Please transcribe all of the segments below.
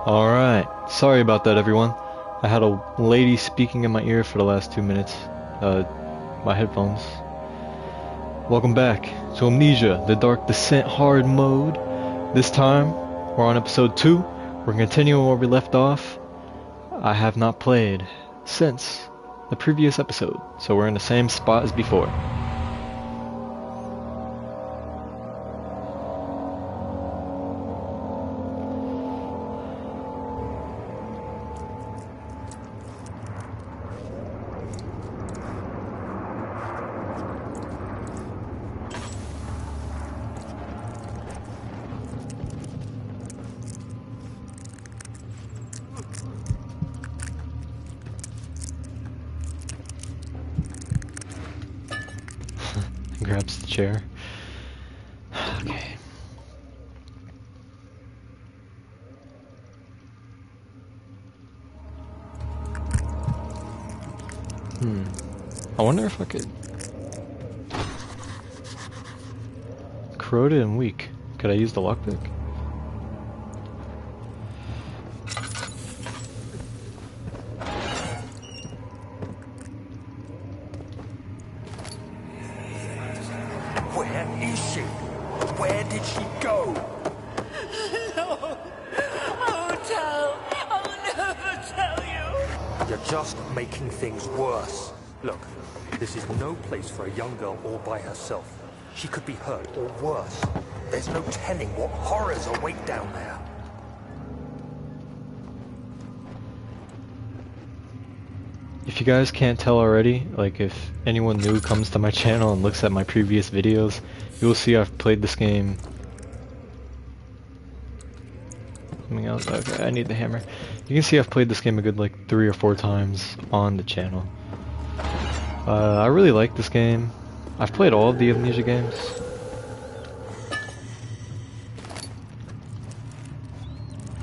Alright, sorry about that everyone. I had a lady speaking in my ear for the last 2 minutes. My headphones. Welcome back to Amnesia, the Dark Descent hard mode. This time, we're on episode 2. We're continuing where we left off. I have not played since the previous episode, so we're in the same spot as before. Grabs the chair. Okay. I wonder if I could... Corroded and weak. Could I use the lockpick? Where is she? Where did she go? No, I won't tell. I'll never tell you. You're just making things worse. Look, this is no place for a young girl all by herself. She could be hurt or worse. There's no telling what horrors await down there. If you guys can't tell already, like if anyone new comes to my channel and looks at my previous videos, you will see I've played this game. Something else? Okay, I need the hammer. You can see I've played this game a good like 3 or 4 times on the channel. I really like this game. I've played all of the Amnesia games.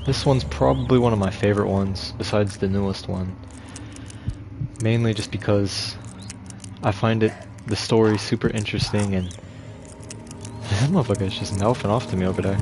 This one's probably one of my favorite ones, besides the newest one. Mainly just because I find the story super interesting, and this motherfucker's just mouthing off to me over there.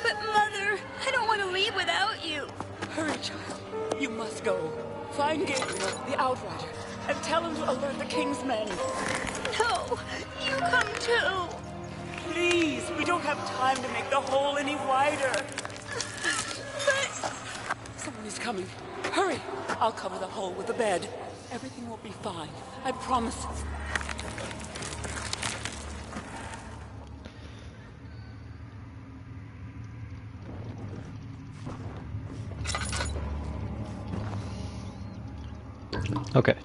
But Mother, I don't want to leave without you. Hurry, child. You must go. Find Gabriel, the Outrider, and tell him to alert the King's men. No, you come too. Please, we don't have time to make the hole any wider. But... Someone is coming. Hurry. I'll cover the hole with a bed. Everything will be fine. I promise. Okay,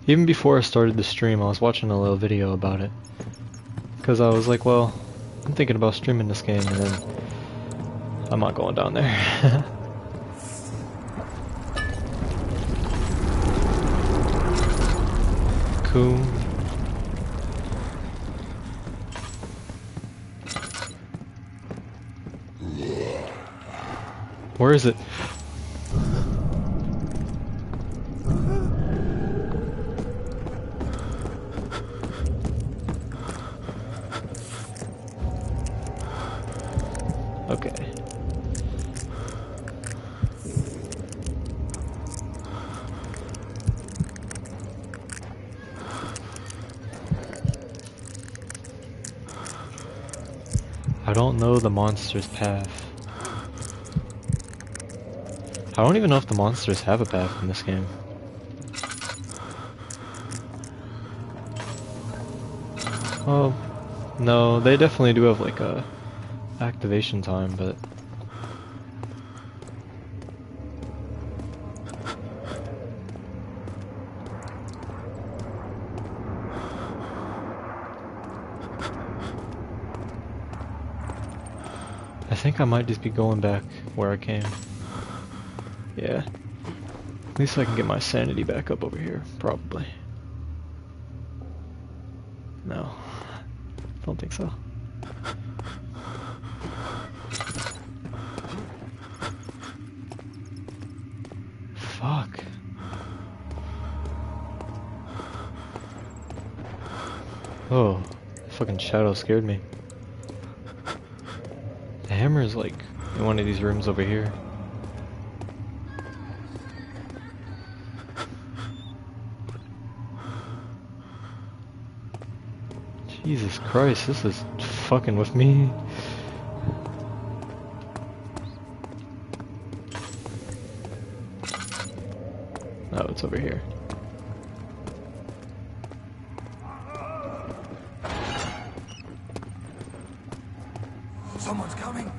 even before I started the stream, I was watching a little video about it. Because I was like, well, I'm thinking about streaming this game, and then I'm not going down there. Cool. Where is it? Okay. I don't know the monster's path. I don't even know if the monsters have a path in this game. Oh, no, they definitely do have like a activation time, but I think I might just be going back where I came. Yeah. At least I can get my sanity back up over here, probably. No, don't think so. Fuck. Oh, fucking shadow scared me. The hammer is like in one of these rooms over here. Jesus Christ, this is fucking with me. No, it's over here. Someone's coming.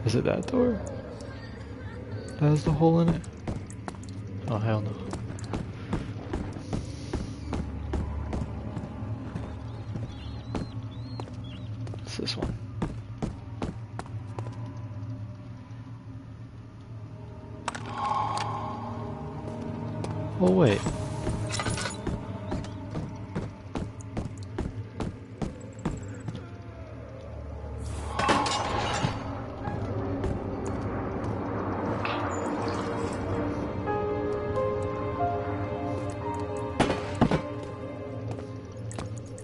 Is it that door? That has the hole in it? Oh, hell no. It's this one. Oh, wait.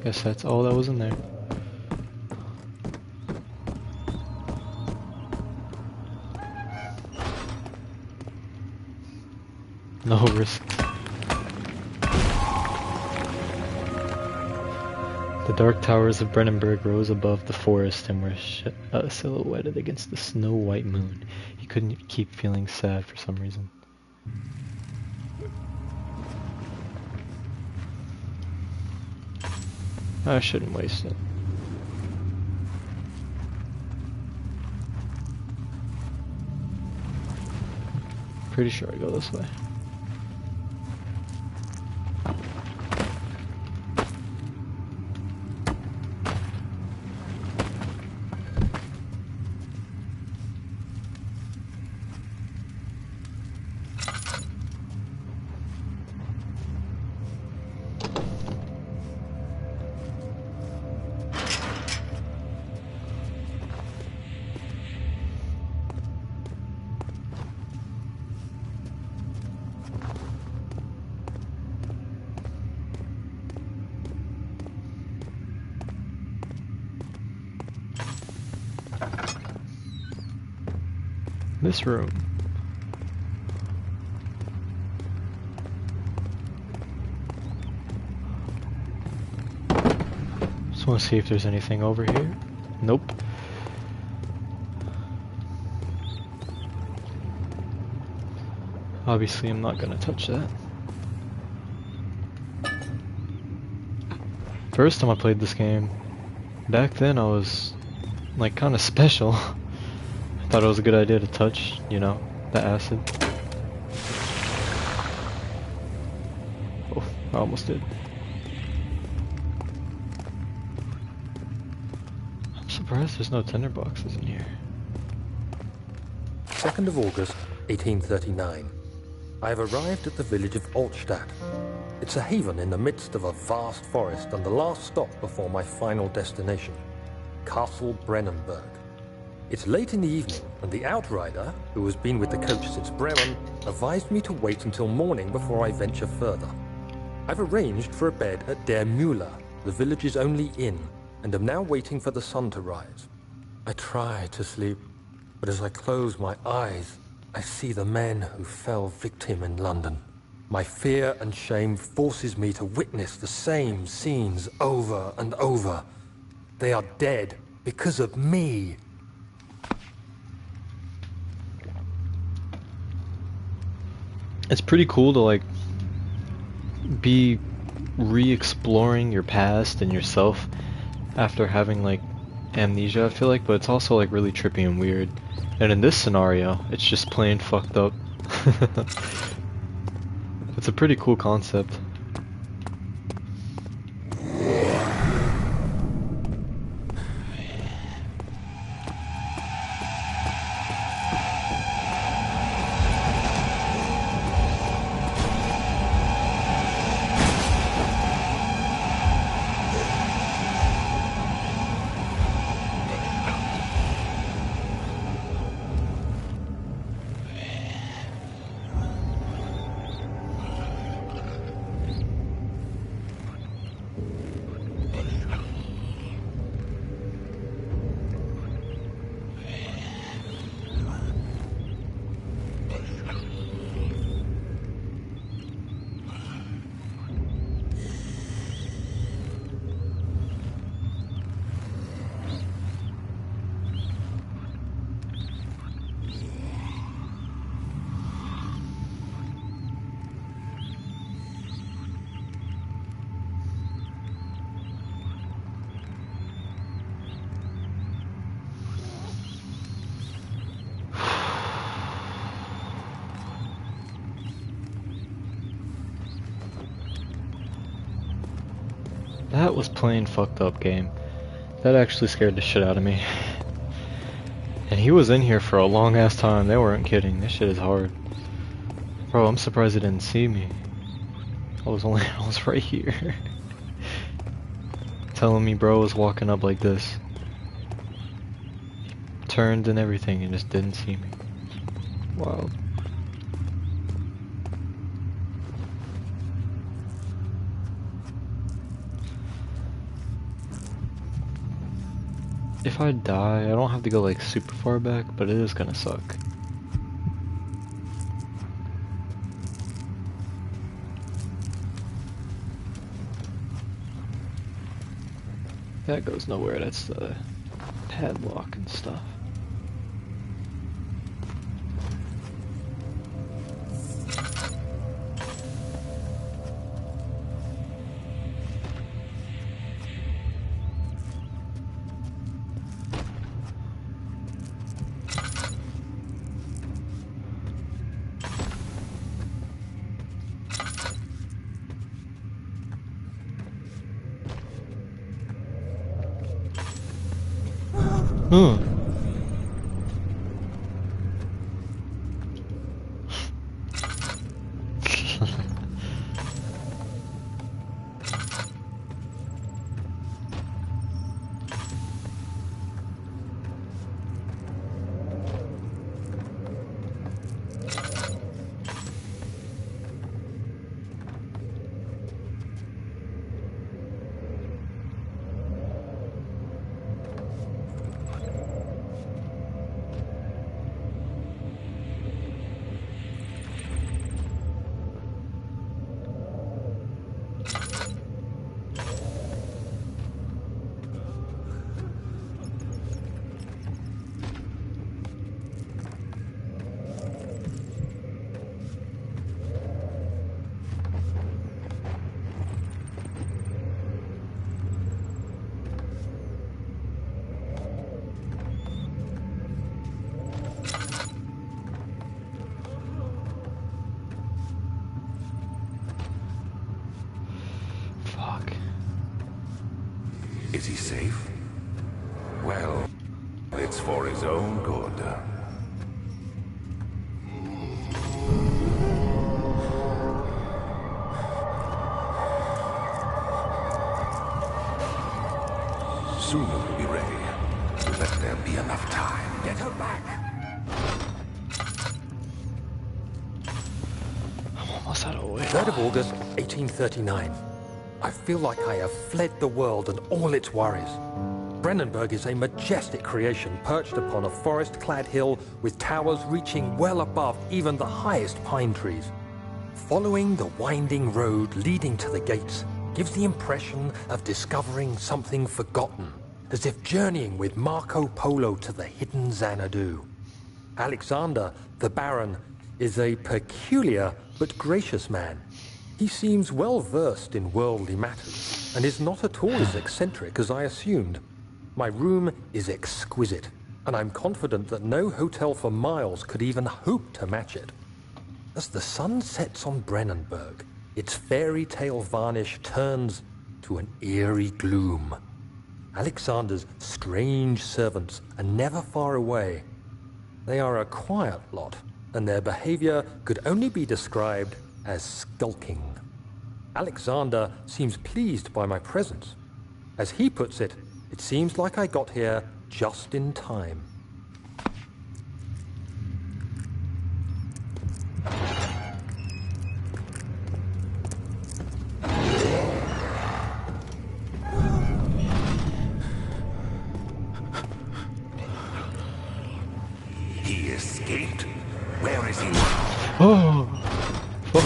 Guess that's all that was in there. No risks. The dark towers of Brennenburg rose above the forest and were silhouetted against the snow-white moon. He couldn't keep feeling sad for some reason. I shouldn't waste it. Pretty sure I go this way. This room. Just want to see if there's anything over here. Nope. Obviously, I'm not gonna touch that. First time I played this game, back then I was like kind of special. I thought it was a good idea to touch, you know, the acid. Oh, I almost did. I'm surprised there's no tinderboxes in here. 2nd of August, 1839. I have arrived at the village of Altstadt. It's a haven in the midst of a vast forest and the last stop before my final destination, Castle Brennenburg. It's late in the evening, and the outrider, who has been with the coach since Bremen, advised me to wait until morning before I venture further. I've arranged for a bed at Der Müller, the village's only inn, and am now waiting for the sun to rise. I try to sleep, but as I close my eyes, I see the men who fell victim in London. My fear and shame forces me to witness the same scenes over and over. They are dead because of me. It's pretty cool to like be re-exploring your past and yourself after having like amnesia, I feel like, but it's also like really trippy and weird. And in this scenario, it's just plain fucked up. It's a pretty cool concept. That was plain fucked up, game. That actually scared the shit out of me. And he was in here for a long ass time. They weren't kidding. This shit is hard. Bro, I'm surprised he didn't see me. I was right here. Telling me bro was walking up like this. He turned and everything and just didn't see me. Wild. If I die, I don't have to go like super far back, but it is gonna suck. That goes nowhere, that's the padlock and stuff. Hmm. Is he safe? Well, it's for his own good. Soon we'll be ready. Let there be enough time. Get her back! I'm almost out of way. 3rd of August, 1839. I feel like I have fled the world and all its worries. Brennenburg is a majestic creation perched upon a forest-clad hill with towers reaching well above even the highest pine trees. Following the winding road leading to the gates gives the impression of discovering something forgotten, as if journeying with Marco Polo to the hidden Xanadu. Alexander, the Baron, is a peculiar but gracious man. He seems well versed in worldly matters, and is not at all as eccentric as I assumed. My room is exquisite, and I'm confident that no hotel for miles could even hope to match it. As the sun sets on Brennenburg, its fairy tale varnish turns to an eerie gloom. Alexander's strange servants are never far away. They are a quiet lot, and their behavior could only be described as skulking. Alexander seems pleased by my presence. As he puts it, it seems like I got here just in time. He escaped? Where is he now? Oh, fuck.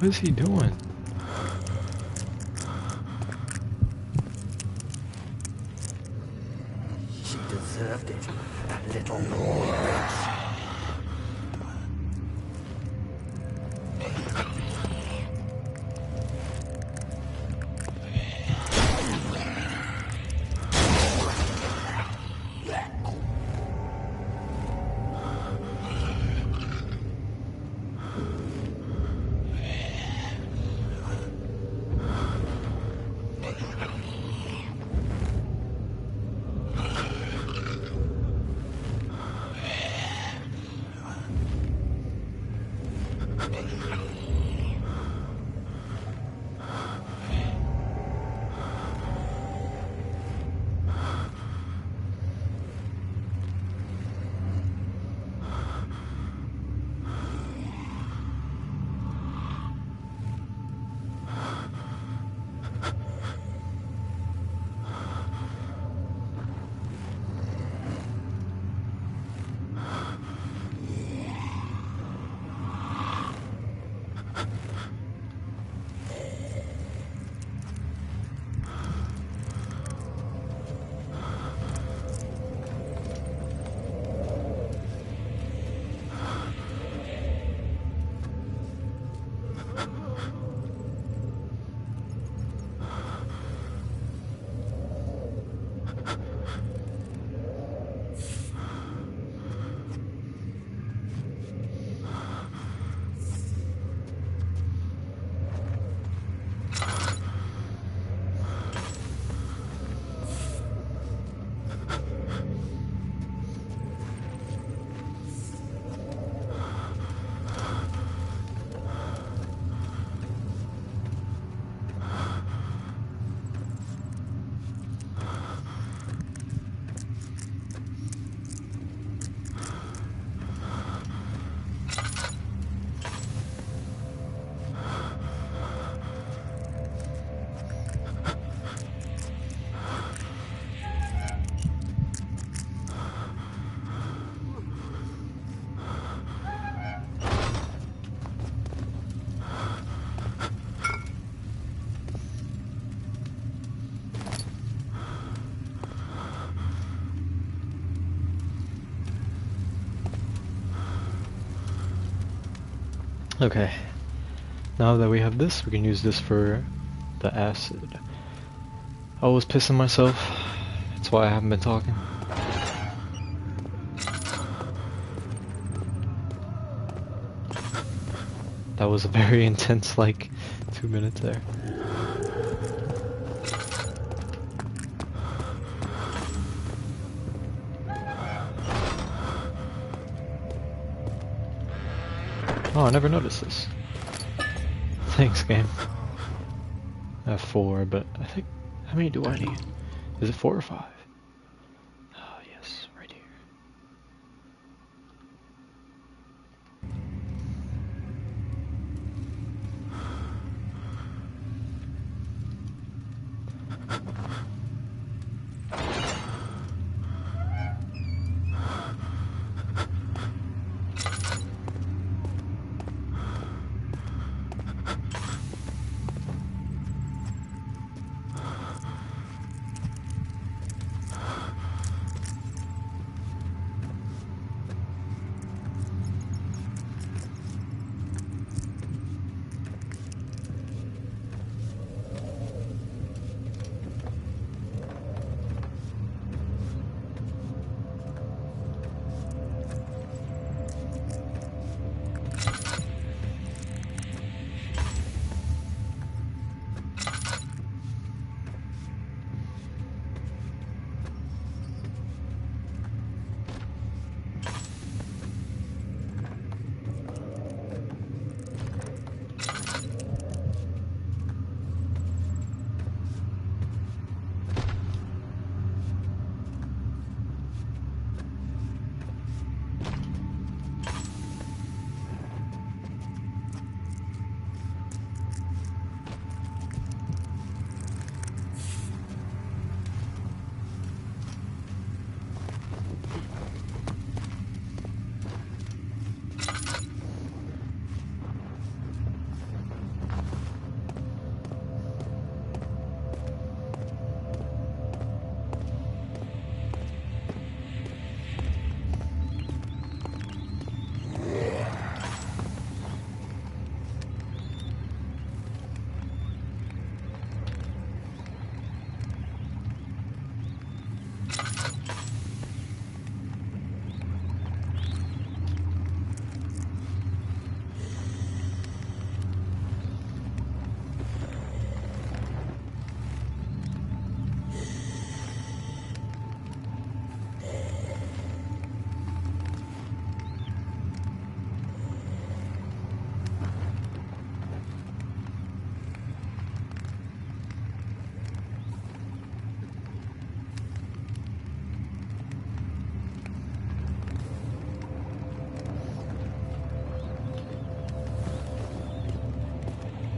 What is he doing? She deserved it, that little bitch. Okay. Now that we have this, we can use this for the acid. I was pissing myself. That's why I haven't been talking. That was a very intense, like, 2 minutes there. Oh, I never noticed this. Thanks, game. I have 4, but I think... How many do I need? Is it 4 or 5? Oh, yes, right here.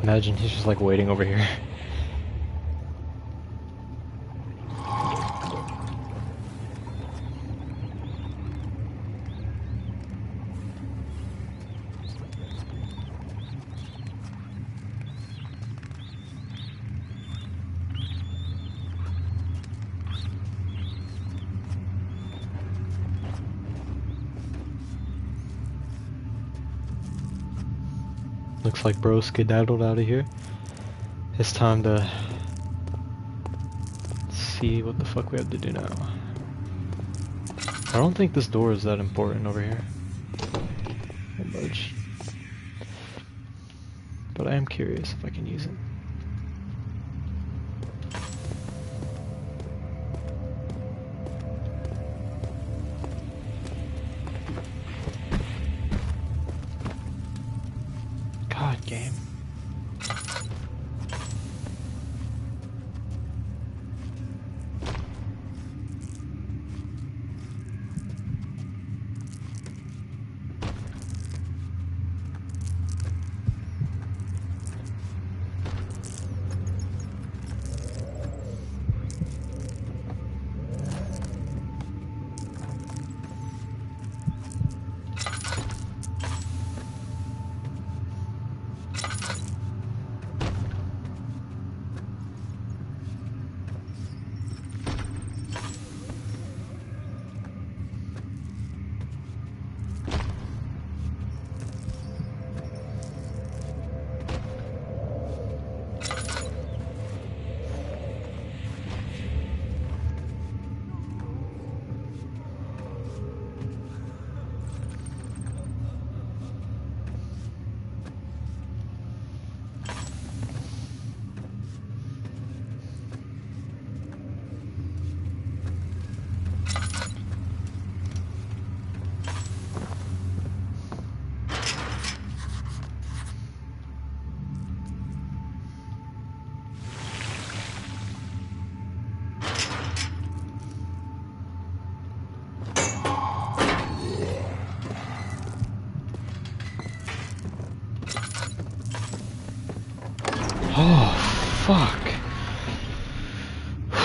Imagine he's just like waiting over here. Looks like bro skedaddled out of here. It's time to see what the fuck we have to do now. I don't think this door is that important over here. Emerge. But I am curious if I can use it. God, game.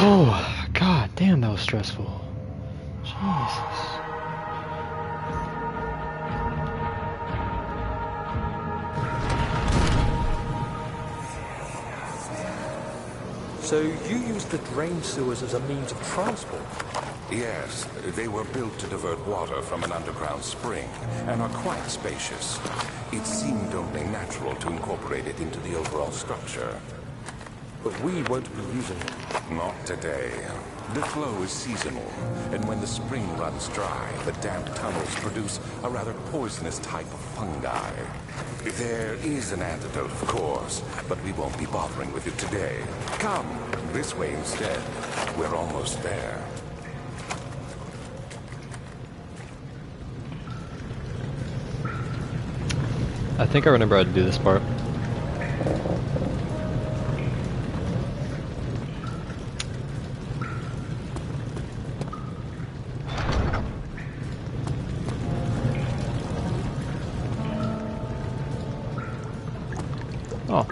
Oh, god damn, that was stressful. Jesus. So you used the drain sewers as a means of transport? Yes, they were built to divert water from an underground spring and are quite spacious. It seemed only natural to incorporate it into the overall structure. But we won't be using it. Not today. The flow is seasonal, and when the spring runs dry, the damp tunnels produce a rather poisonous type of fungi. There is an antidote, of course, but we won't be bothering with it today. Come, this way instead. We're almost there. I think I remember how to do this part. Oh.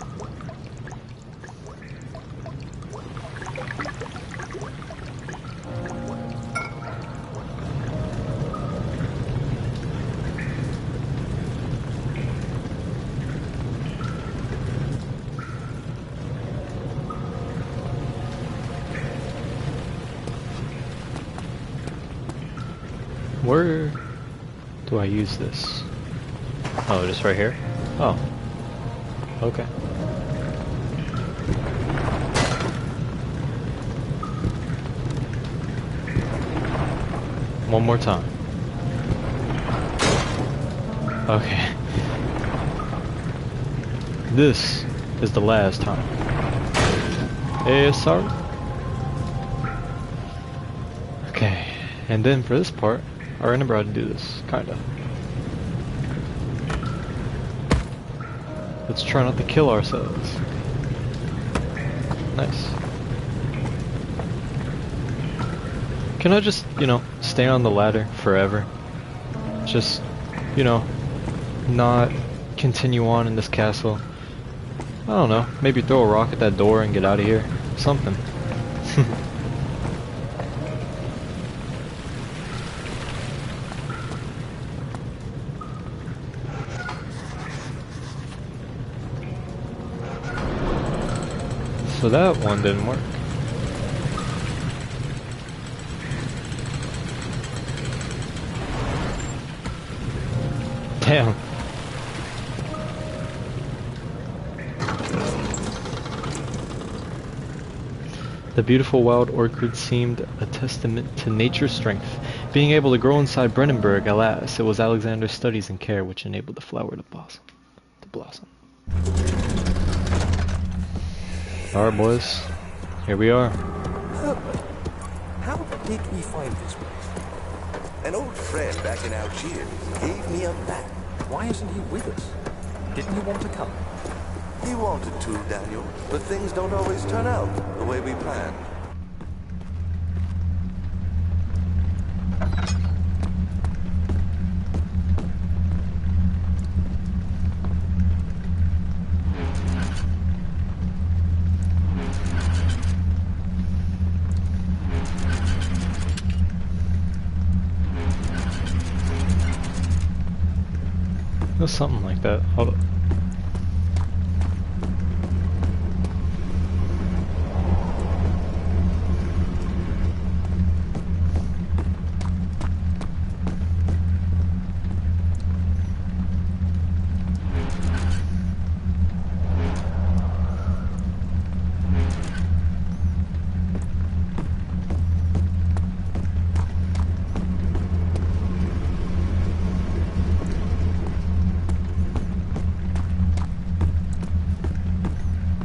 Where do I use this? Oh, just right here? Oh. Okay. One more time. Okay. This is the last time. Hey, sorry. Okay, and then for this part, I remember how to do this, kinda. Let's try not to kill ourselves. Nice. Can I just, you know, stay on the ladder forever? Just, you know, not continue on in this castle. I don't know, maybe throw a rock at that door and get out of here. Something. So that one didn't work. Damn. The beautiful wild orchid seemed a testament to nature's strength. Being able to grow inside Brennenburg, alas, it was Alexander's studies and care which enabled the flower to blossom. Alright, boys. Here we are. Herbert, how did we find this place? An old friend back in Algiers gave me a map. Why isn't he with us? Didn't he want to come? He wanted to, Daniel, but things don't always turn out the way we planned. It was something like that. Hold up.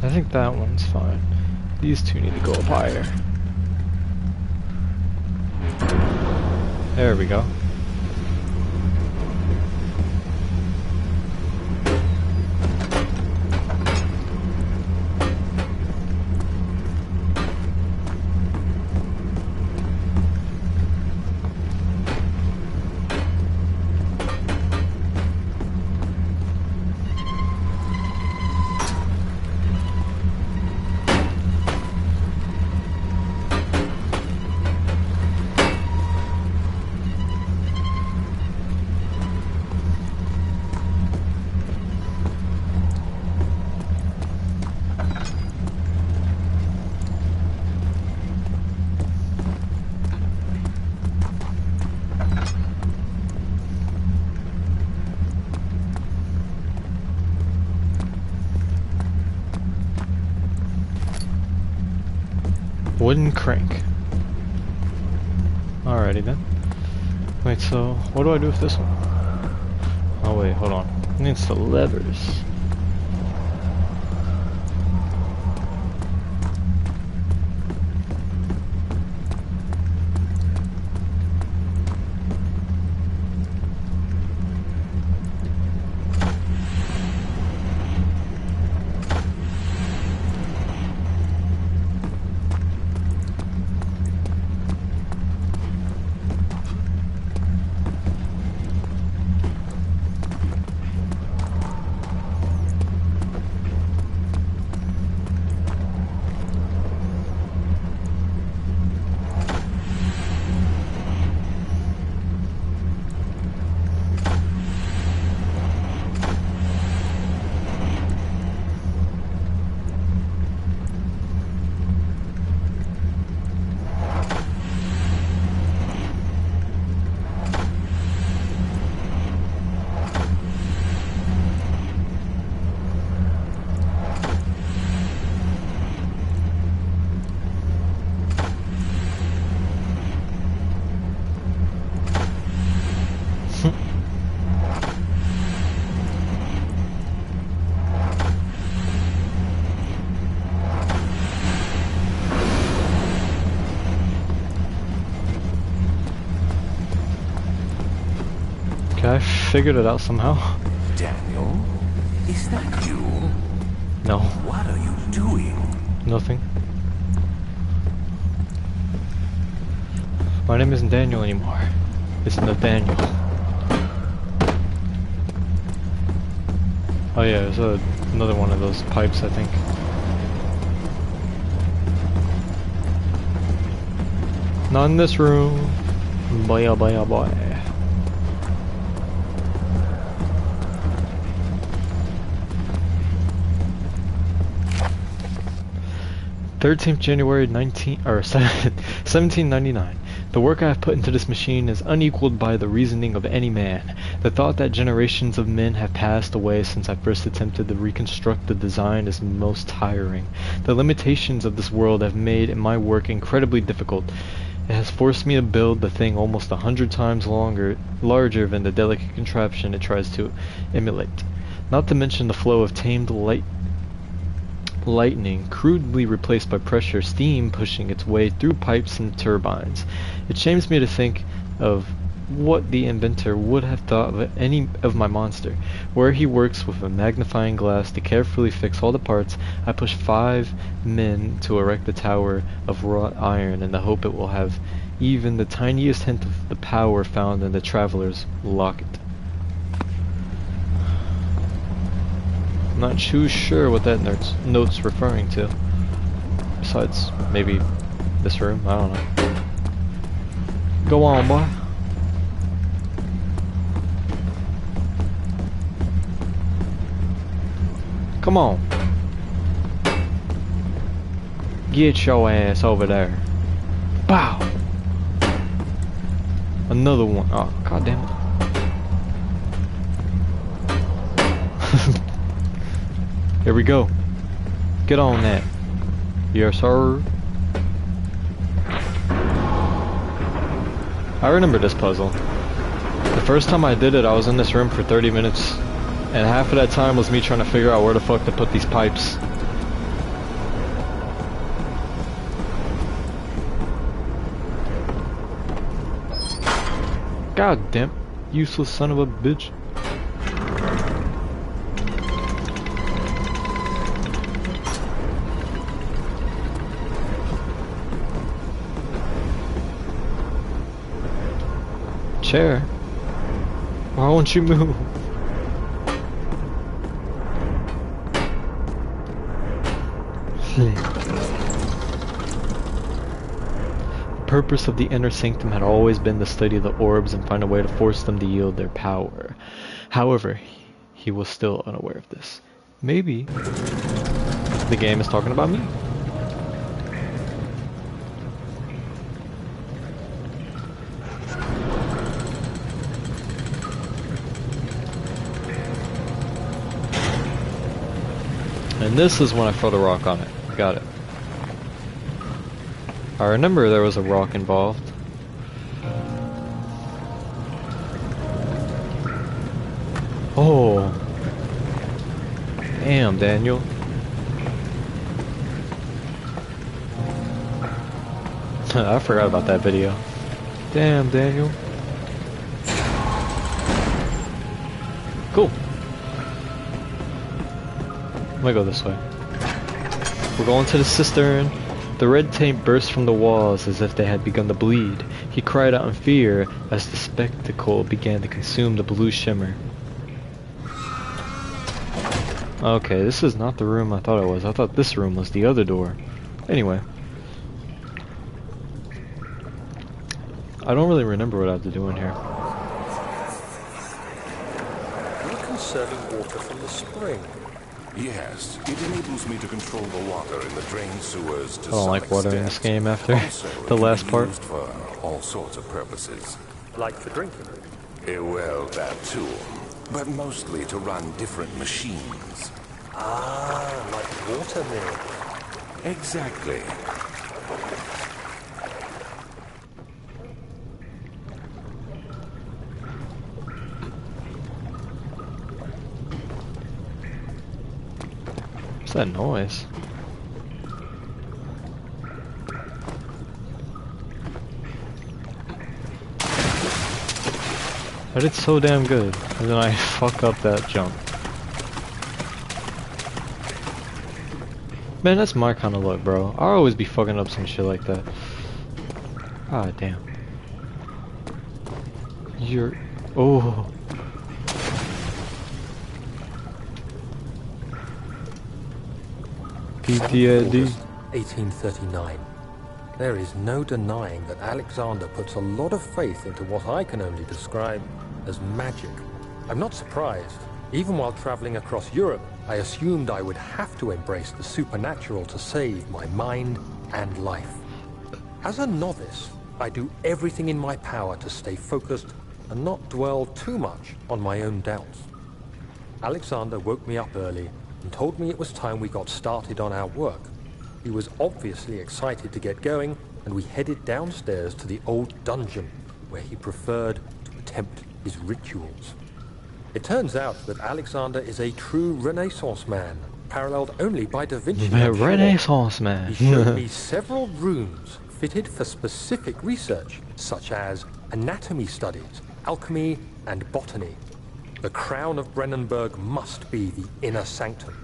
I think that one's fine. These two need to go up higher. There we go. Wooden crank. Alrighty then. Wait, so what do I do with this one? Oh wait, hold on. It needs the levers. Okay, I figured it out somehow. Daniel? Is that you? No, What are you doing? nothing. My name isn't Daniel anymore. It's Nathaniel. Oh yeah, there's another one of those pipes, I think. Not in this room. Boy, oh boy, oh boy. 13th January 1799. The work I have put into this machine is unequaled by the reasoning of any man. The thought that generations of men have passed away since I first attempted to reconstruct the design is most tiring. The limitations of this world have made my work incredibly difficult. It has forced me to build the thing almost 100 times larger than the delicate contraption it tries to emulate. Not to mention the flow of tamed lightning, crudely replaced by pressure, steam pushing its way through pipes and turbines. It shames me to think of what the inventor would have thought of any of my monster. Where he works with a magnifying glass to carefully fix all the parts, I push 5 men to erect the tower of wrought iron in the hope it will have even the tiniest hint of the power found in the traveler's locket. Not too sure what that note's referring to. Besides, maybe this room? I don't know. Go on, boy. Come on. Get your ass over there. Bow. Another one. Oh, god damn it. Here we go. Get on that. Yes, sir. I remember this puzzle. The first time I did it, I was in this room for 30 minutes, and half of that time was me trying to figure out where the fuck to put these pipes. God damn, useless son of a bitch. Chair? Why won't you move? The purpose of the inner sanctum had always been to study the orbs and find a way to force them to yield their power. However, he was still unaware of this. Maybe the game is talking about me. And this is when I throw the rock on it. Got it. I remember there was a rock involved. Oh. Damn, Daniel. I forgot about that video. Damn, Daniel. Cool. I'm gonna go this way. We're going to the cistern. The red tape burst from the walls as if they had begun to bleed. He cried out in fear as the spectacle began to consume the blue shimmer. Okay, this is not the room I thought it was. I thought this room was the other door. Anyway. I don't really remember what I have to do in here. You're conserving water from the spring. Yes, it enables me to control the water in the drain sewers to I don't like water in this game after the last part. Used for all sorts of purposes. Like for drinking. Well, that too. But mostly to run different machines. Ah, like water mills. Exactly. What's that noise? I did so damn good, and then I fuck up that jump. Man, that's my kind of luck, bro. I always be fucking up some shit like that. Ah, damn. You're... Oh. PTSD. 1839. There is no denying that Alexander puts a lot of faith into what I can only describe as magic. I'm not surprised. Even while traveling across Europe, I assumed I would have to embrace the supernatural to save my mind and life. As a novice, I do everything in my power to stay focused and not dwell too much on my own doubts. Alexander woke me up early and told me it was time we got started on our work. He was obviously excited to get going, and we headed downstairs to the old dungeon, where he preferred to attempt his rituals. It turns out that Alexander is a true Renaissance man, paralleled only by Da Vinci. Renaissance man. He showed me several rooms fitted for specific research, such as anatomy studies, alchemy, and botany. The crown of Brennenburg must be the inner sanctum,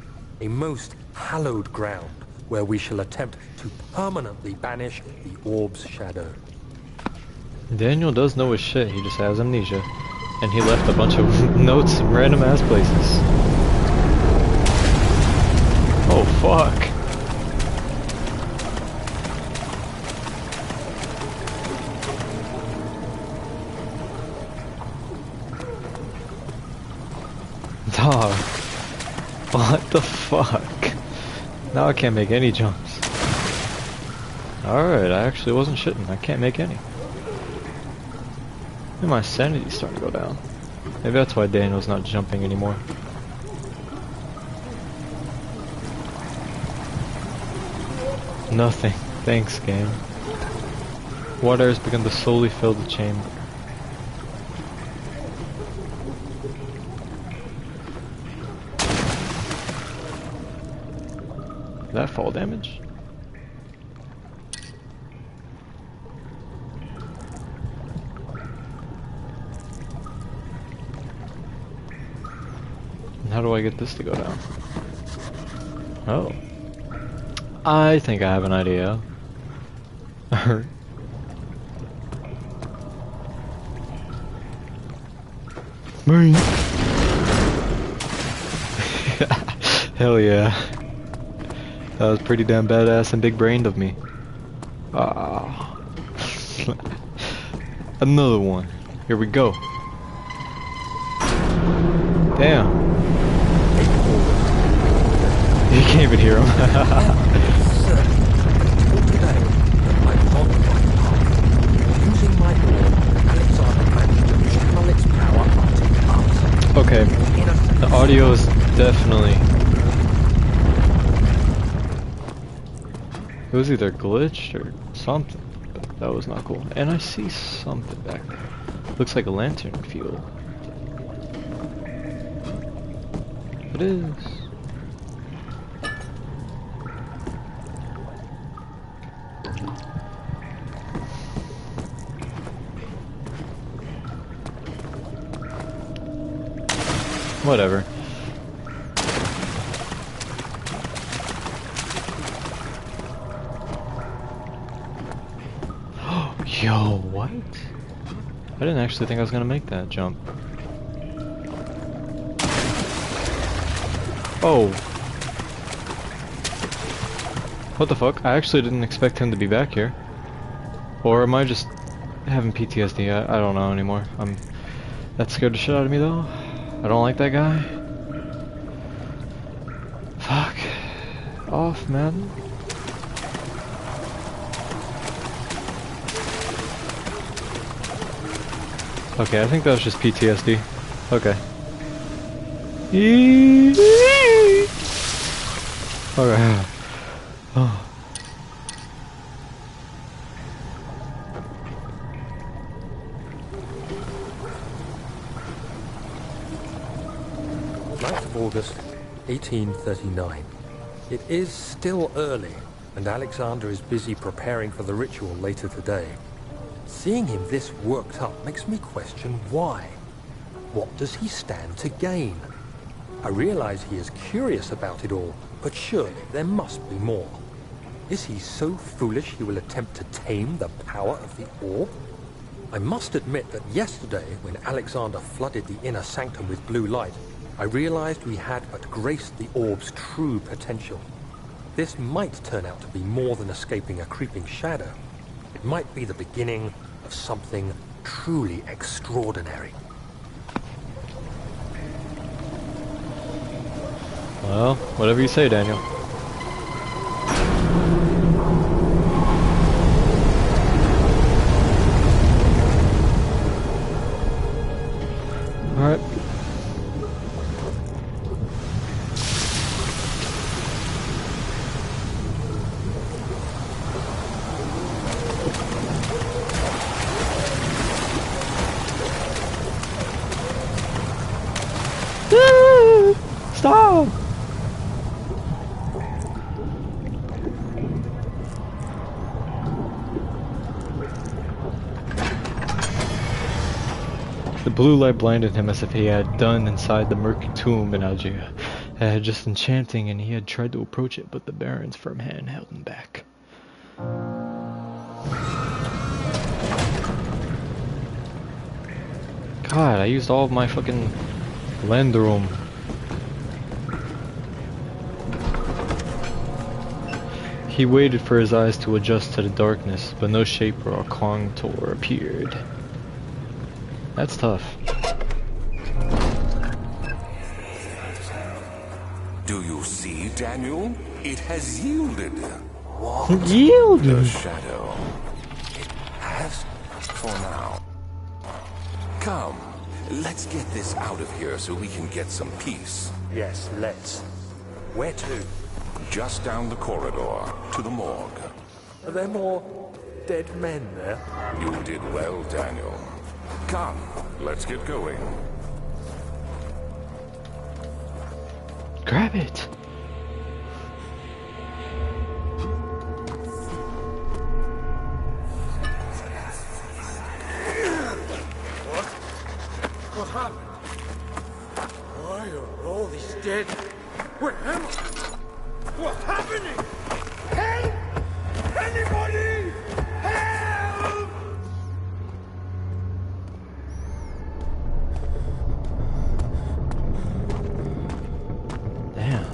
a most hallowed ground where we shall attempt to permanently banish the orb's shadow. Daniel does know his shit, he just has amnesia. And he left a bunch of notes in random ass places. Oh fuck. Dog. What the fuck? Now I can't make any jumps. Alright, I actually wasn't shitting. I can't make any. And my sanity's starting to go down. Maybe that's why Daniel's not jumping anymore. Nothing. Thanks, game. Water has begun to slowly fill the chamber. Is that fall damage? And how do I get this to go down? Oh. I think I have an idea. Hell yeah. That was pretty damn badass and big-brained of me. Ah. Another one. Here we go. Damn. You can't even hear him. Okay, the audio is definitely... It was either glitched or something, but that was not cool. And I see something back there. Looks like a lantern fuel. It is. Whatever. Yo, what? I didn't actually think I was gonna make that jump. Oh. What the fuck? I actually didn't expect him to be back here. Or am I just having PTSD? I don't know anymore. That scared the shit out of me though. I don't like that guy. Fuck. Off, man. Okay, I think that was just PTSD. Okay. Alright. Oh. August 1839. It is still early, and Alexander is busy preparing for the ritual later today. Seeing him this worked up makes me question why. What does he stand to gain? I realize he is curious about it all, but surely there must be more. Is he so foolish he will attempt to tame the power of the orb? I must admit that yesterday, when Alexander flooded the inner sanctum with blue light, I realized we had but graced the orb's true potential. This might turn out to be more than escaping a creeping shadow. It might be the beginning of something truly extraordinary. Well, whatever you say, Daniel. Alright. Stop! The blue light blinded him as if he had done inside the murky tomb in Algeria. It had just enchanting, and he had tried to approach it, but the Baron's firm hand held him back. God, I used all of my fucking land room. He waited for his eyes to adjust to the darkness, but no shape or contour appeared. That's tough. Do you see, Daniel? It has yielded. What? Yielded? The shadow. It has for now. Come, let's get this out of here so we can get some peace. Yes, let's. Where to? Just down the corridor, to the morgue. Are there more dead men there? You did well, Daniel. Come, let's get going. Grab it! What happened? Why are all these dead? Where am I? What's happening? Help! Anybody! Help! Damn.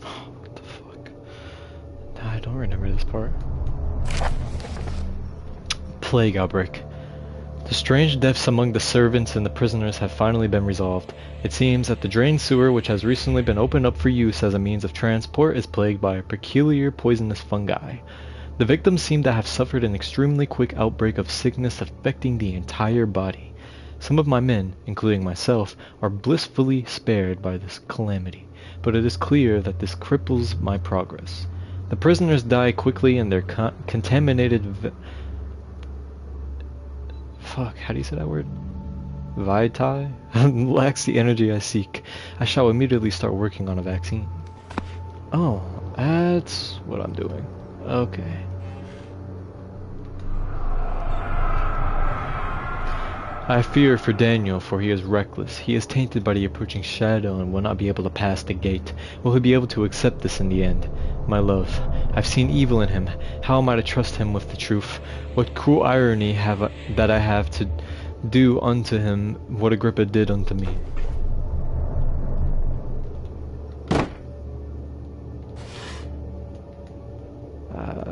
What the fuck? Nah, I don't remember this part. Plague outbreak. The strange deaths among the servants and the prisoners have finally been resolved. It seems that the drain sewer, which has recently been opened up for use as a means of transport, is plagued by a peculiar poisonous fungi. The victims seem to have suffered an extremely quick outbreak of sickness affecting the entire body. Some of my men, including myself, are blissfully spared by this calamity, but it is clear that this cripples my progress. The prisoners die quickly and their contaminated fuck, how do you say that word? Vitae? Lacks the energy I seek. I shall immediately start working on a vaccine. Oh, that's what I'm doing. Okay. I fear for Daniel, for he is reckless. He is tainted by the approaching shadow and will not be able to pass the gate. Will he be able to accept this in the end? My love, I've seen evil in him. How am I to trust him with the truth? What cruel irony that I have to do unto him what Agrippa did unto me.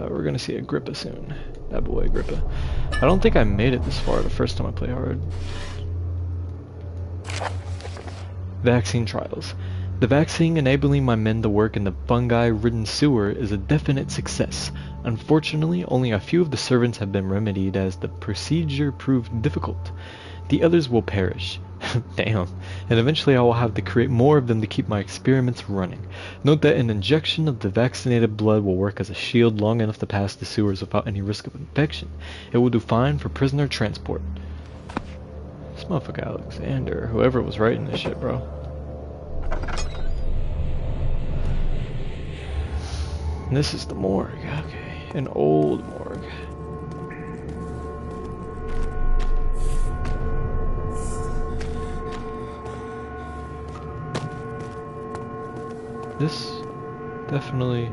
We're gonna see Agrippa soon. That boy Agrippa. I don't think I made it this far the first time I played hard. Vaccine trials. The vaccine enabling my men to work in the fungi-ridden sewer is a definite success. Unfortunately, only a few of the servants have been remedied as the procedure proved difficult. The others will perish. Damn. And eventually I will have to create more of them to keep my experiments running. Note that an injection of the vaccinated blood will work as a shield long enough to pass the sewers without any risk of infection. It will do fine for prisoner transport. This motherfucker Alexander, whoever was writing this shit, bro. This is the morgue, okay. An old morgue. This definitely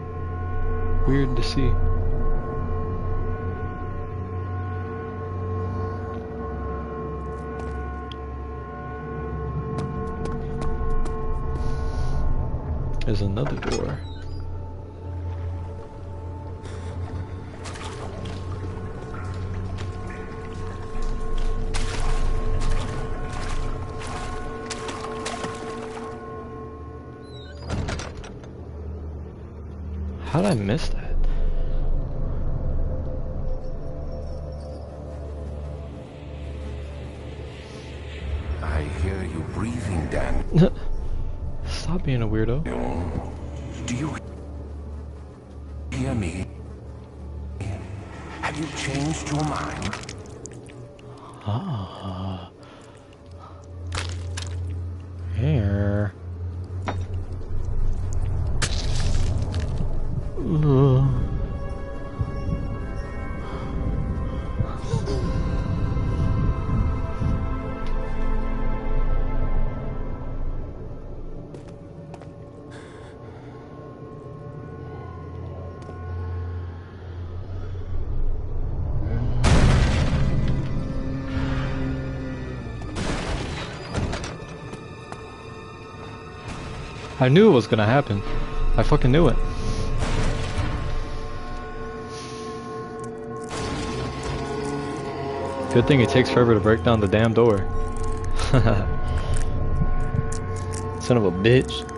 weird to see. There's another door. How did I miss that? I hear you breathing, Dan. Stop being a weirdo. Do you hear me? Have you changed your mind? Ah. Here. I knew it was gonna happen. I fucking knew it. Good thing it takes forever to break down the damn door. Son of a bitch.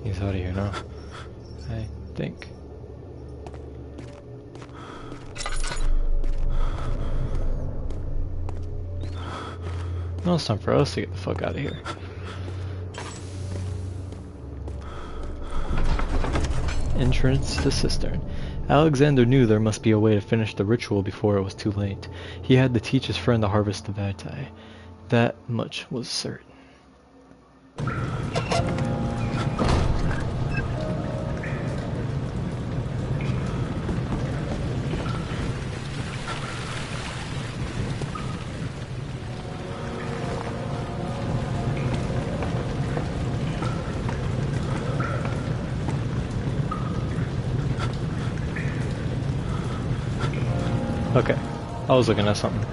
He's out of here now, I think. Now it's time for us to get the fuck out of here. Entrance to cistern. Alexander knew there must be a way to finish the ritual before it was too late. He had to teach his friend to harvest the vitae. That much was certain. Okay. I was looking at something.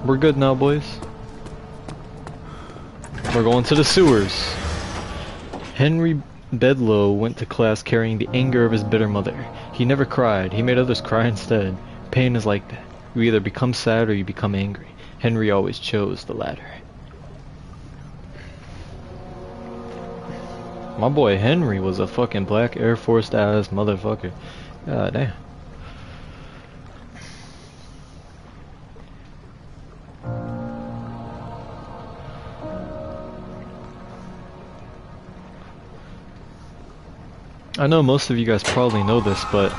We're good now, boys. We're going to the sewers. Henry Bedloe went to class carrying the anger of his bitter mother. He never cried. He made others cry instead. Pain is like that. You either become sad or you become angry. Henry always chose the latter. My boy Henry was a fucking black Air Force ass motherfucker. God damn. I know most of you guys probably know this, but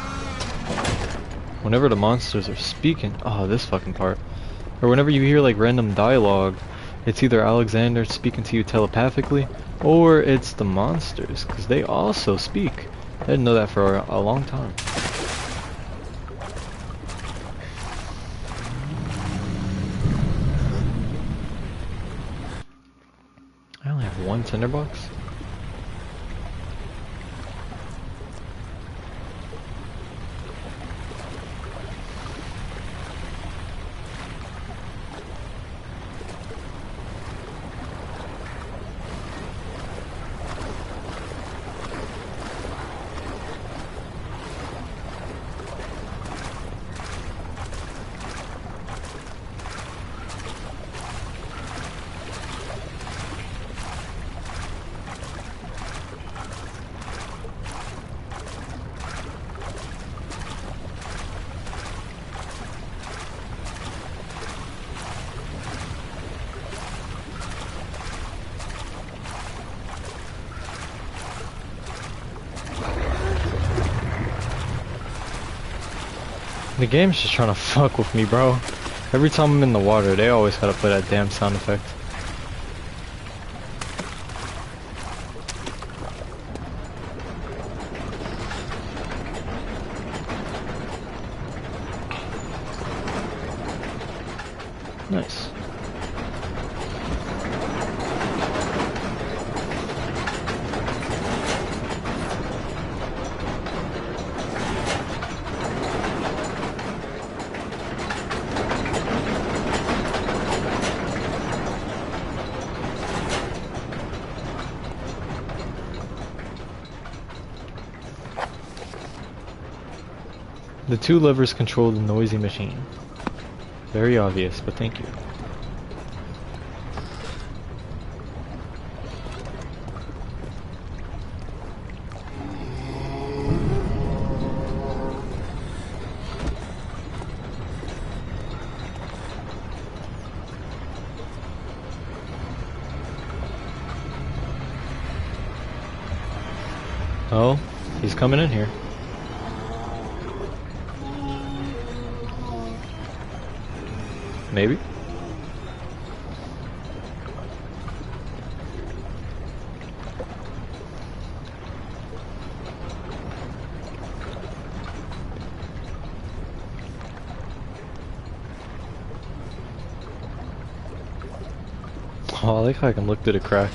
whenever the monsters are speaking, oh, this fucking part, or whenever you hear like random dialogue, it's either Alexander speaking to you telepathically, or it's the monsters, because they also speak. I didn't know that for a long time. I only have one tinderbox. The game's just trying to fuck with me, bro. Every time I'm in the water, they always gotta play that damn sound effect. Nice. The two levers control the noisy machine. Very obvious, but thank you. Oh, he's coming in here. Maybe? Oh, I like how I can look through the crack.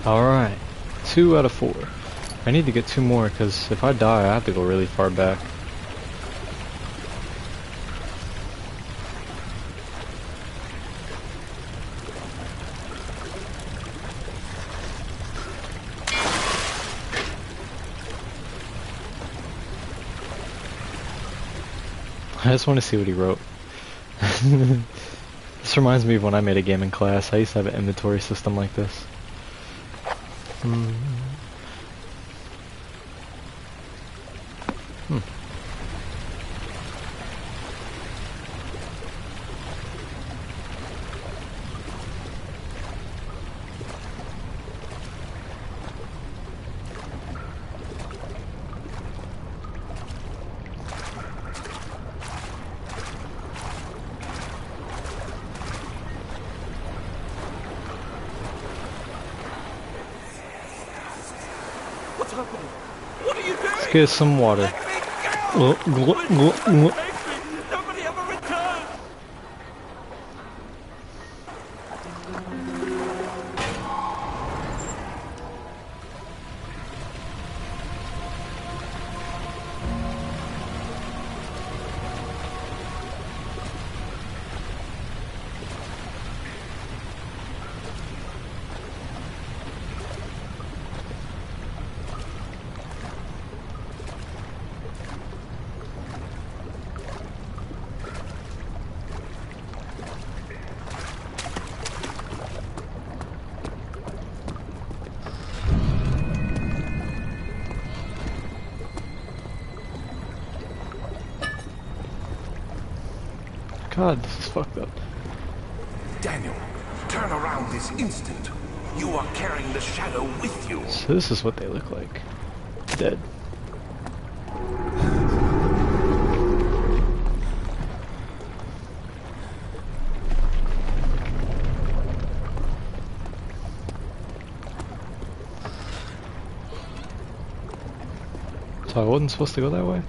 Alright, 2 out of 4. I need to get 2 more, because if I die, I have to go really far back. I just want to see what he wrote. This reminds me of when I made a game in class. I used to have an inventory system like this. Hmm. What's happening? What are you doing? Let's get some water. Let me go! Nobody ever returned! God, this is fucked up. Daniel, turn around this instant. You are carrying the shadow with you. So this is what they look like. Dead. So I wasn't supposed to go that way?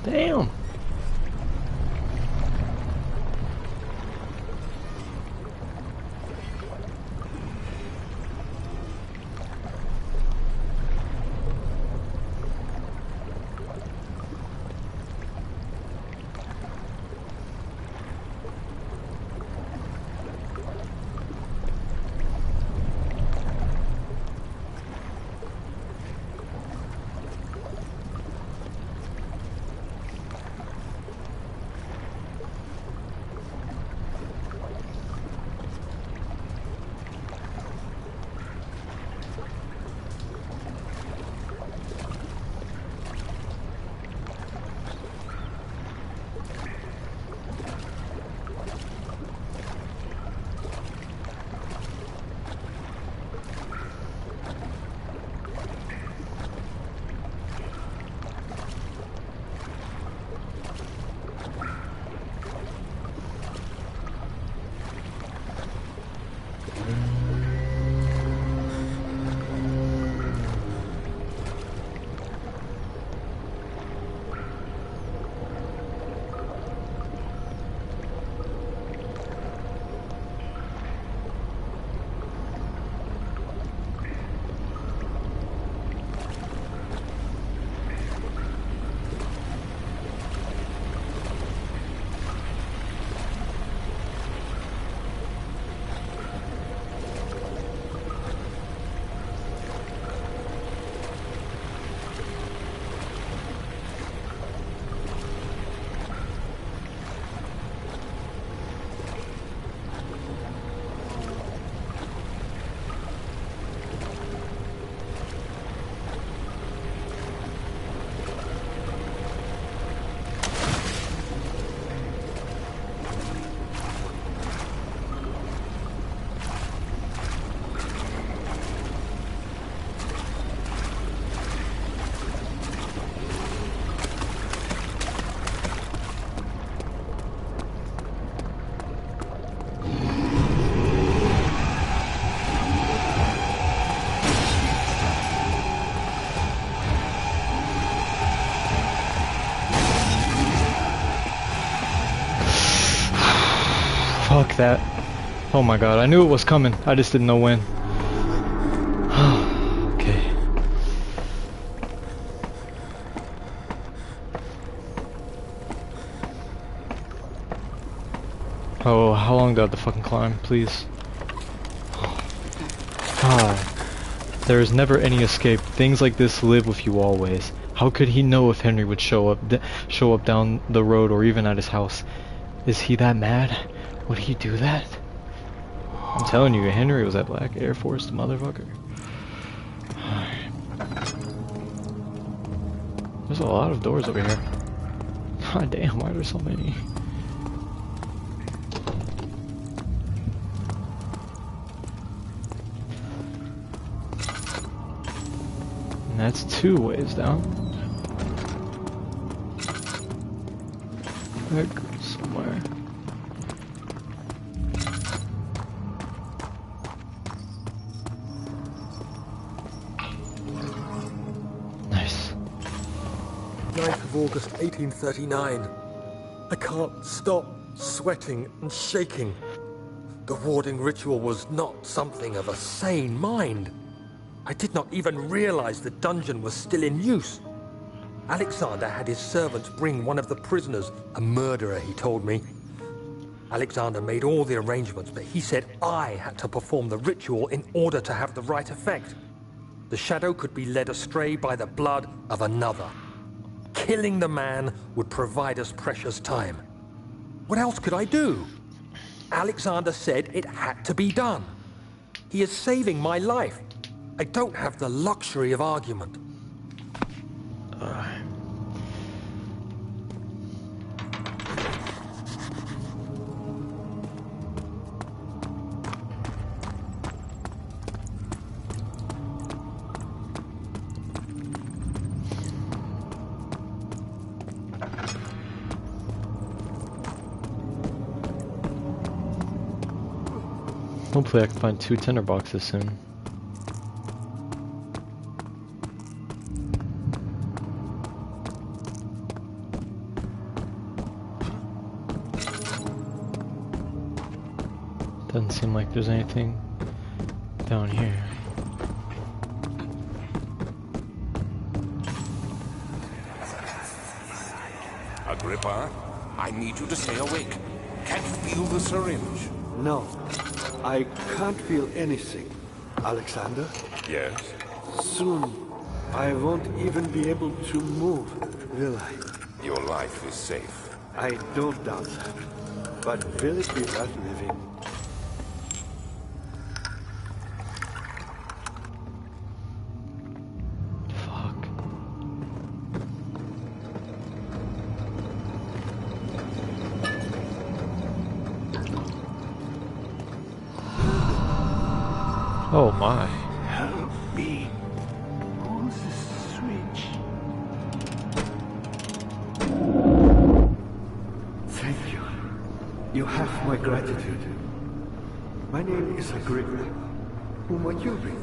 Damn. Fuck that. Oh my god, I knew it was coming. I just didn't know when. Okay. Oh, how long do I have to fucking climb, please? God. There is never any escape. Things like this live with you always. How could he know if Henry would show up down the road or even at his house? Is he that mad? Would he do that? I'm telling you, Henry was that Black Air Force motherfucker. There's a lot of doors over here. God damn, why are there so many? And that's 2 ways down. That goes somewhere. Nice. 9th of August, 1839. I can't stop sweating and shaking. The warding ritual was not something of a sane mind. I did not even realize the dungeon was still in use. Alexander had his servants bring one of the prisoners, a murderer, he told me. Alexander made all the arrangements, but he said I had to perform the ritual in order to have the right effect. The shadow could be led astray by the blood of another. Killing the man would provide us precious time. What else could I do? Alexander said it had to be done. He is saving my life. I don't have the luxury of argument. Hopefully I can find 2 tinderboxes soon. Doesn't seem like there's anything down here. Agrippa, I need you to stay awake. Can you feel the syringe? No, I can't feel anything. Alexander? Yes. Soon, I won't even be able to move, will I? Your life is safe. I don't doubt that. But will it be worth living? Fuck. Oh my. Help me. Who's the switch? Thank you. You have my gratitude. My name is Agrippa. Who might you be?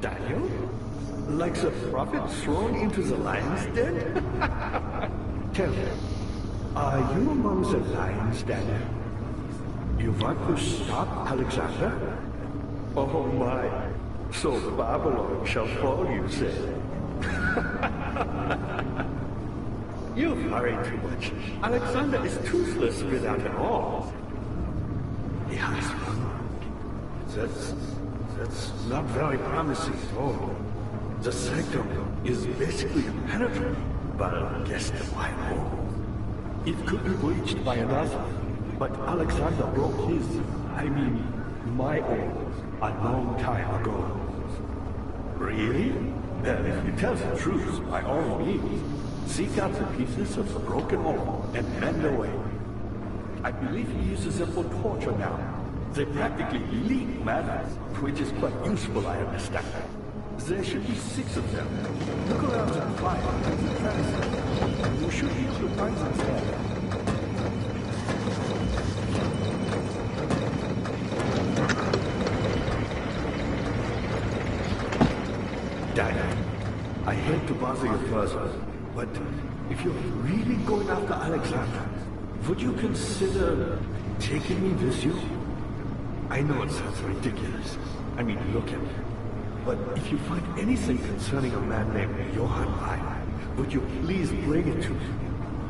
Daniel? Like the prophet thrown into the lion's den? Tell me, are you among the lions, Daniel? You want to stop Alexander? Oh my, so Babylon shall fall, you say. You worry too much. Alexander is toothless without an arm. He has one. That's not very promising at all. The sanctum is basically impenetrable, but against the white wall. It could be breached by another, but Alexander broke his, my own, a long time ago. Really? Well, if you tell the truth, by all means, seek out the pieces of the broken arm and mend away. I believe he uses them for torture now. They practically leak matter, which is quite useful, I understand. There should be 6 of them. Look around the fire and the transit. You should be able to find them there. Daniel, I hate to bother you further, but if you're really going after Alexander, would you consider taking me with you? I know it sounds ridiculous. I mean, look at me. But if you find anything concerning a man named Johann Lai, would you please bring it to me?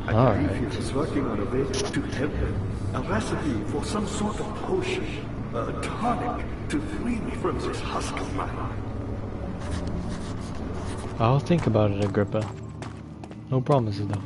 I believe he was working on a way to help him. A recipe for some sort of potion, a tonic, to free me from this husk of mine. I'll think about it, Agrippa. No promises, though.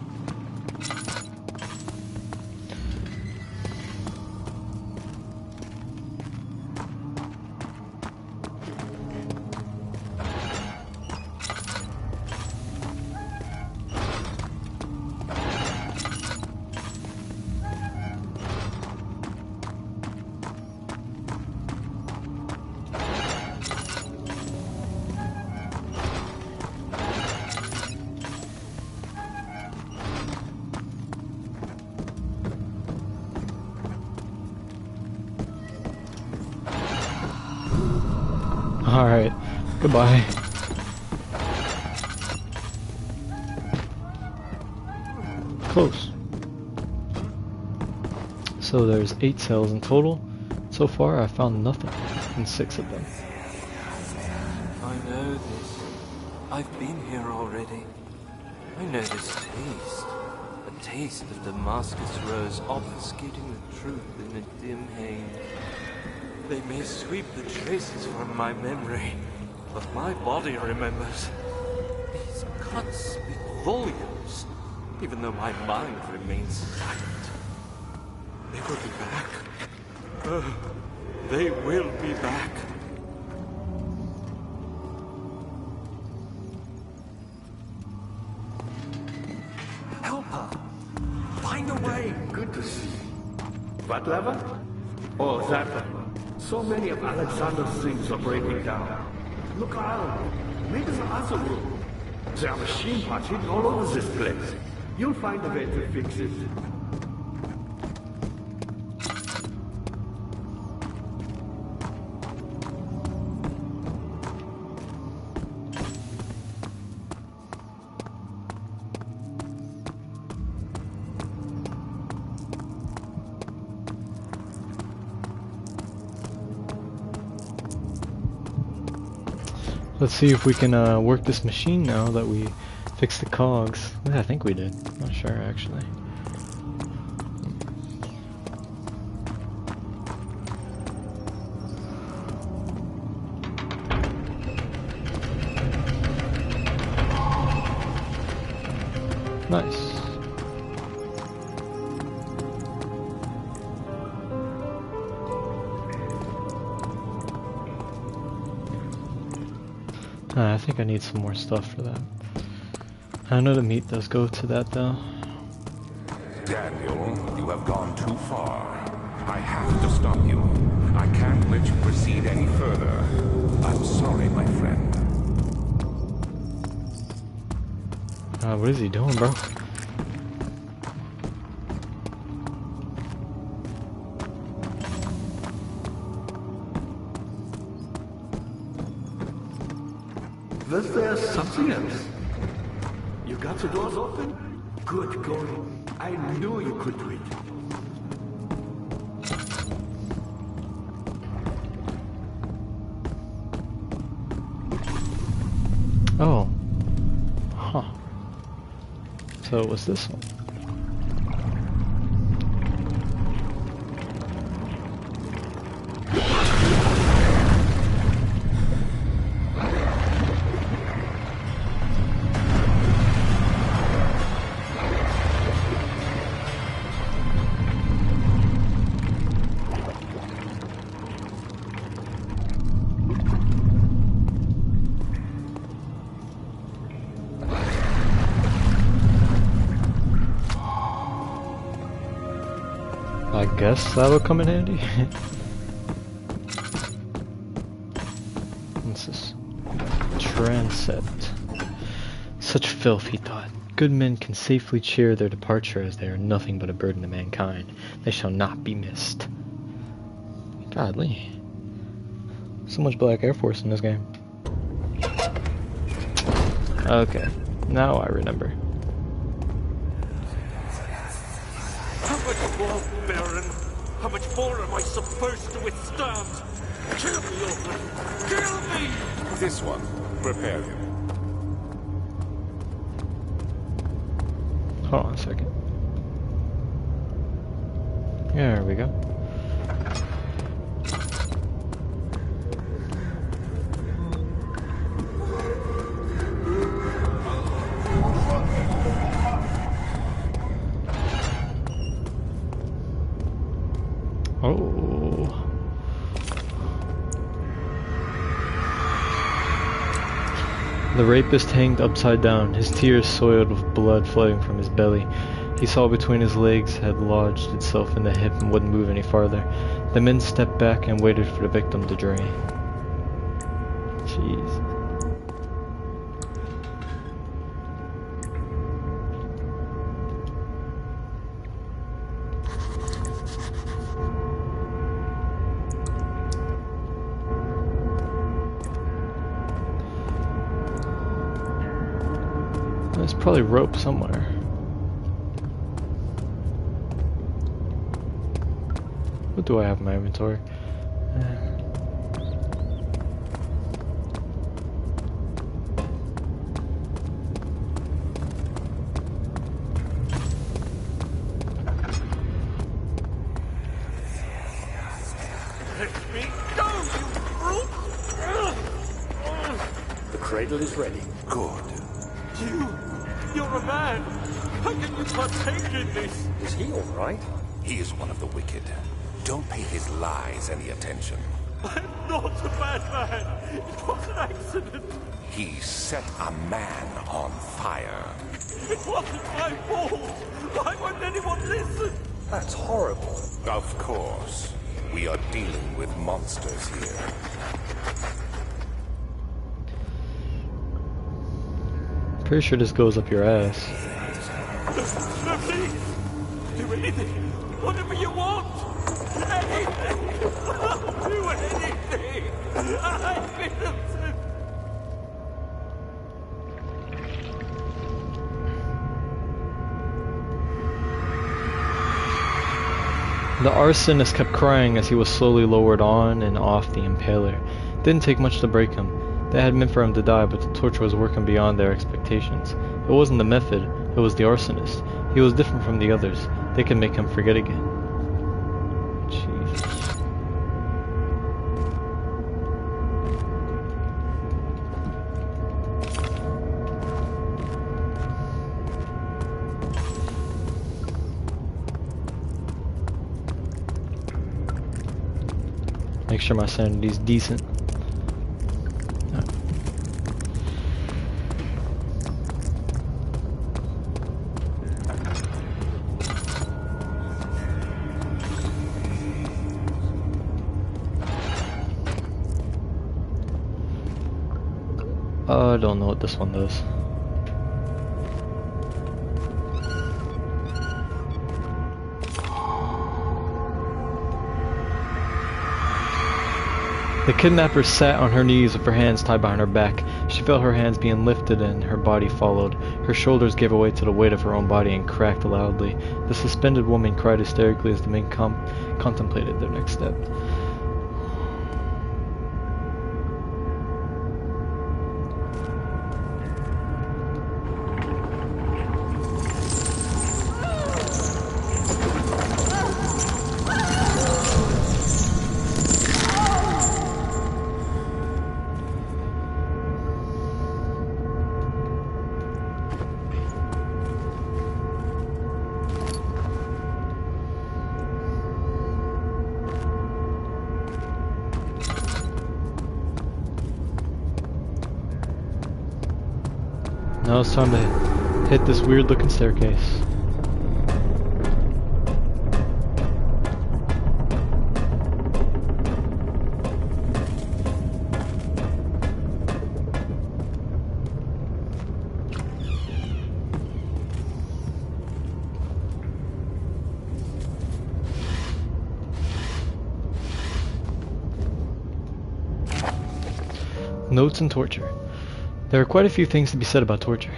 Alright, goodbye. Close. So there's 8 cells in total. So far I found nothing in 6 of them. I know this. I've been here already. I know this taste. A taste of Damascus rose obfuscating the truth in a dim haze. They may sweep the traces from my memory, but my body remembers. These cuts speak volumes, even though my mind remains silent. They will be back. They will be back. Help her! Find a way! Good to see you. What lever? Oh, that one. So many of Alexander's things are breaking down. Look around. Maybe the other room. There are machine parts hidden all over this place. You'll find a way to fix it. Let's see if we can work this machine now that we fixed the cogs. Yeah, I think we did. Not sure actually. Nice. I think I need some more stuff for that. I know the meat does go to that though. Daniel, you have gone too far. I have to stop you. I can't let you proceed any further. I'm sorry, my friend. What is he doing, bro? Was there something else? You got the doors open? Good going. I knew you could do it. Oh. Huh. So it was this one. I guess that'll come in handy. What's this? Transept. Such filth, he thought. Good men can safely cheer their departure as they are nothing but a burden to mankind. They shall not be missed. Godly. So much Black Air Force in this game. Okay, now I remember. Baron, How much more am I supposed to withstand? Kill me, Orphan! Kill me! This one. Prepare him. Hold on a second. There we go. Oh. The rapist hanged upside down, his tears soiled with blood flowing from his belly. He saw between his legs had lodged itself in the hip and wouldn't move any farther. The men stepped back and waited for the victim to drain. Jeez. There's probably rope somewhere. What do I have in my inventory? Let me go, you brute! The cradle is ready. Good. You're a man! How can you partake in this? Is he all right? He is one of the wicked. Don't pay his lies any attention. I'm not a bad man! It was an accident! He set a man on fire. It wasn't my fault! Why won't anyone listen? That's horrible. Of course. We are dealing with monsters here. Pretty sure this goes up your ass. No, please! Do anything! Whatever you want! Anything! Do anything! I'm innocent! The arsonist kept crying as he was slowly lowered on and off the impaler. It didn't take much to break him. They had meant for him to die, but the torture was working beyond their expectations. It wasn't the method, it was the arsonist. He was different from the others. They could make him forget again. Jesus. Make sure my sanity's decent. I don't know what this one does. The kidnapper sat on her knees with her hands tied behind her back. She felt her hands being lifted and her body followed. Her shoulders gave way to the weight of her own body and cracked loudly. The suspended woman cried hysterically as the men contemplated their next step. Now it's time to hit this weird looking staircase. Notes and torture. There are quite a few things to be said about torture.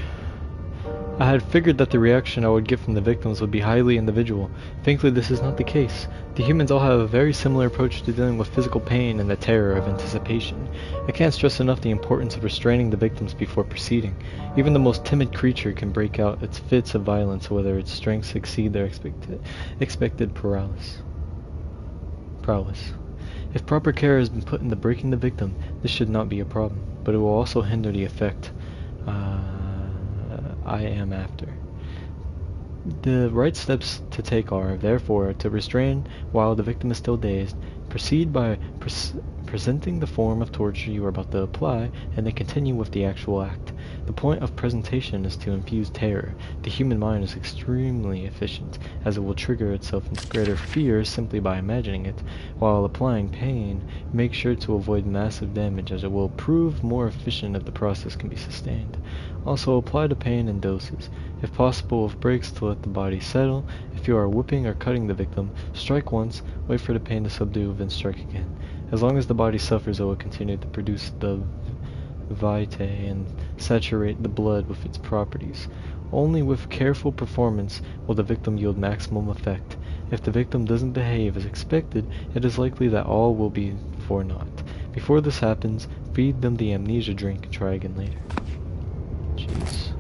I had figured that the reaction I would get from the victims would be highly individual. Thankfully, this is not the case. The humans all have a very similar approach to dealing with physical pain and the terror of anticipation. I can't stress enough the importance of restraining the victims before proceeding. Even the most timid creature can break out its fits of violence whether its strengths exceed their expected prowess. If proper care has been put into breaking the victim, this should not be a problem, but it will also hinder the effect I am after. The right steps to take are, therefore, to restrain while the victim is still dazed, proceed by presenting the form of torture you are about to apply, and then continue with the actual act. The point of presentation is to infuse terror. The human mind is extremely efficient, as it will trigger itself into greater fear simply by imagining it. While applying pain, make sure to avoid massive damage, as it will prove more efficient if the process can be sustained. Also, apply the pain in doses. If possible, with breaks to let the body settle. If you are whipping or cutting the victim, strike once, wait for the pain to subdue, then strike again. As long as the body suffers, it will continue to produce the vitae and saturate the blood with its properties. Only with careful performance will the victim yield maximum effect. If the victim doesn't behave as expected, it is likely that all will be for naught. Before this happens, feed them the amnesia drink and try again later. Jeez.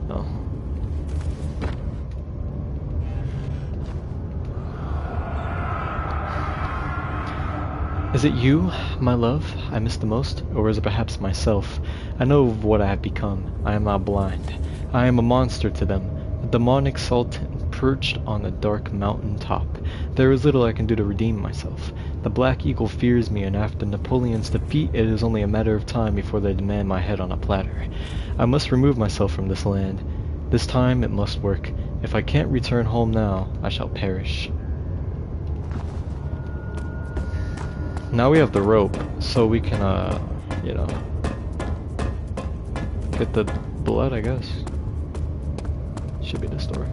Oh. Is it you, my love, I miss the most, or is it perhaps myself? I know of what I have become. I am not blind. I am a monster to them, a demonic sultan perched on a dark mountain top. There is little I can do to redeem myself. The Black Eagle fears me, and after Napoleon's defeat, it is only a matter of time before they demand my head on a platter. I must remove myself from this land. This time it must work. If I can't return home now, I shall perish. Now we have the rope, so we can, you know, get the blood, I guess. Should be the story.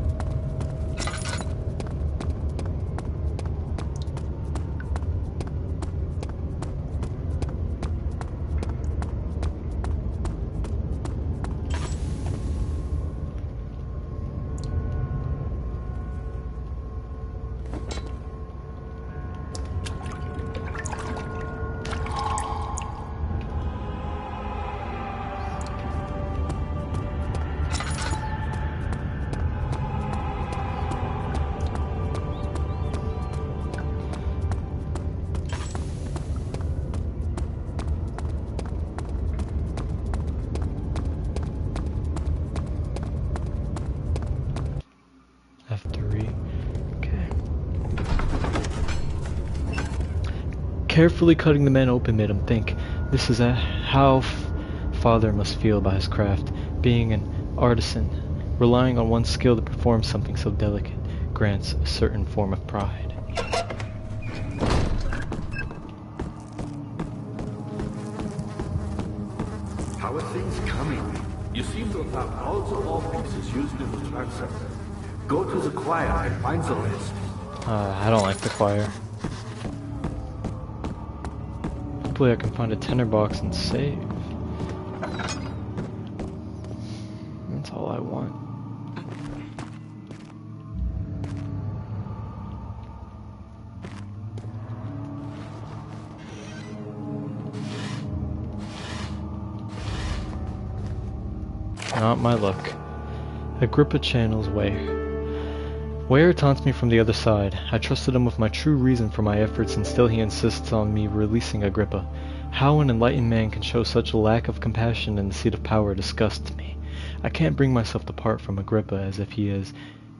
F3. Okay. Carefully cutting the man open made him think. This is how father must feel about his craft. Being an artisan, relying on one's skill to perform something so delicate, grants a certain form of pride. How are things coming? You seem to have found all the ore pieces used in the transfer. Go to the choir and find the rest. I don't like the choir. Hopefully I can find a tenor box and save. That's all I want. Not my luck. Agrippa channels Ware. Ware taunts me from the other side. I trusted him with my true reason for my efforts, and still he insists on me releasing Agrippa. How an enlightened man can show such a lack of compassion in the seat of power disgusts me. I can't bring myself to part from Agrippa, as if he has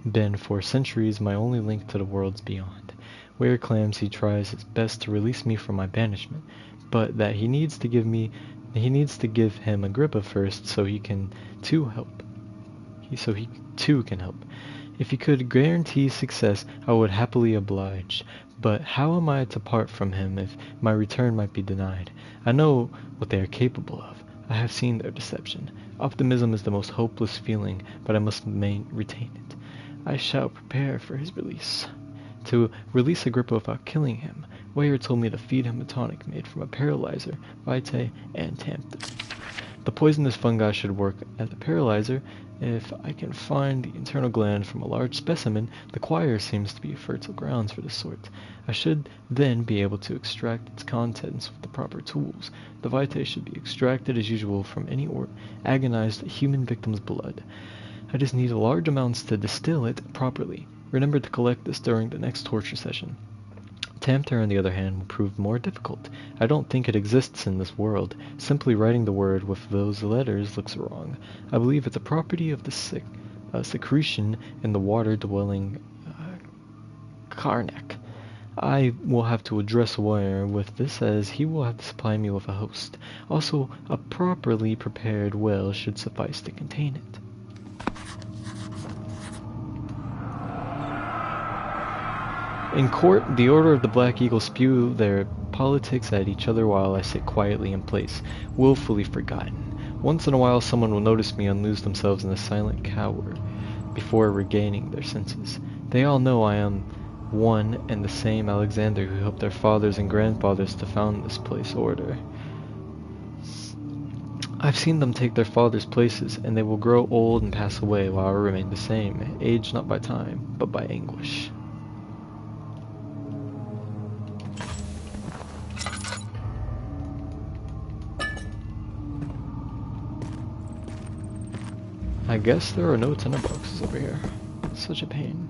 been for centuries my only link to the worlds beyond. Ware claims he tries his best to release me from my banishment, but that he needs to give him Agrippa first so he can too help. So he too can help. If he could guarantee success, I would happily oblige. But how am I to part from him if my return might be denied? I know what they are capable of. I have seen their deception. Optimism is the most hopeless feeling, but I must retain it. I shall prepare for his release. to release Agrippa without killing him. Weyer told me to feed him a tonic made from a paralyzer, vitae, and tampton. The poisonous fungi should work as a paralyzer. If I can find the internal gland from a large specimen, the choir seems to be fertile grounds for the sort. I should then be able to extract its contents with the proper tools. The vitae should be extracted as usual from any agonized human victim's blood. I just need large amounts to distill it properly. Remember to collect this during the next torture session. Tampter, on the other hand, will prove more difficult. I don't think it exists in this world. Simply writing the word with those letters looks wrong. I believe it's a property of the secretion in the water-dwelling Karnak. I will have to address Weyer with this, as he will have to supply me with a host. Also, a properly prepared well should suffice to contain it. In court, the Order of the Black Eagle spew their politics at each other while I sit quietly in place, willfully forgotten. Once in a while someone will notice me and lose themselves in a silent cower before regaining their senses. They all know I am one and the same Alexander who helped their fathers and grandfathers to found this place order. I've seen them take their fathers' places, and they will grow old and pass away while I remain the same, aged not by time, but by anguish. I guess there are no tinderboxes over here. It's such a pain.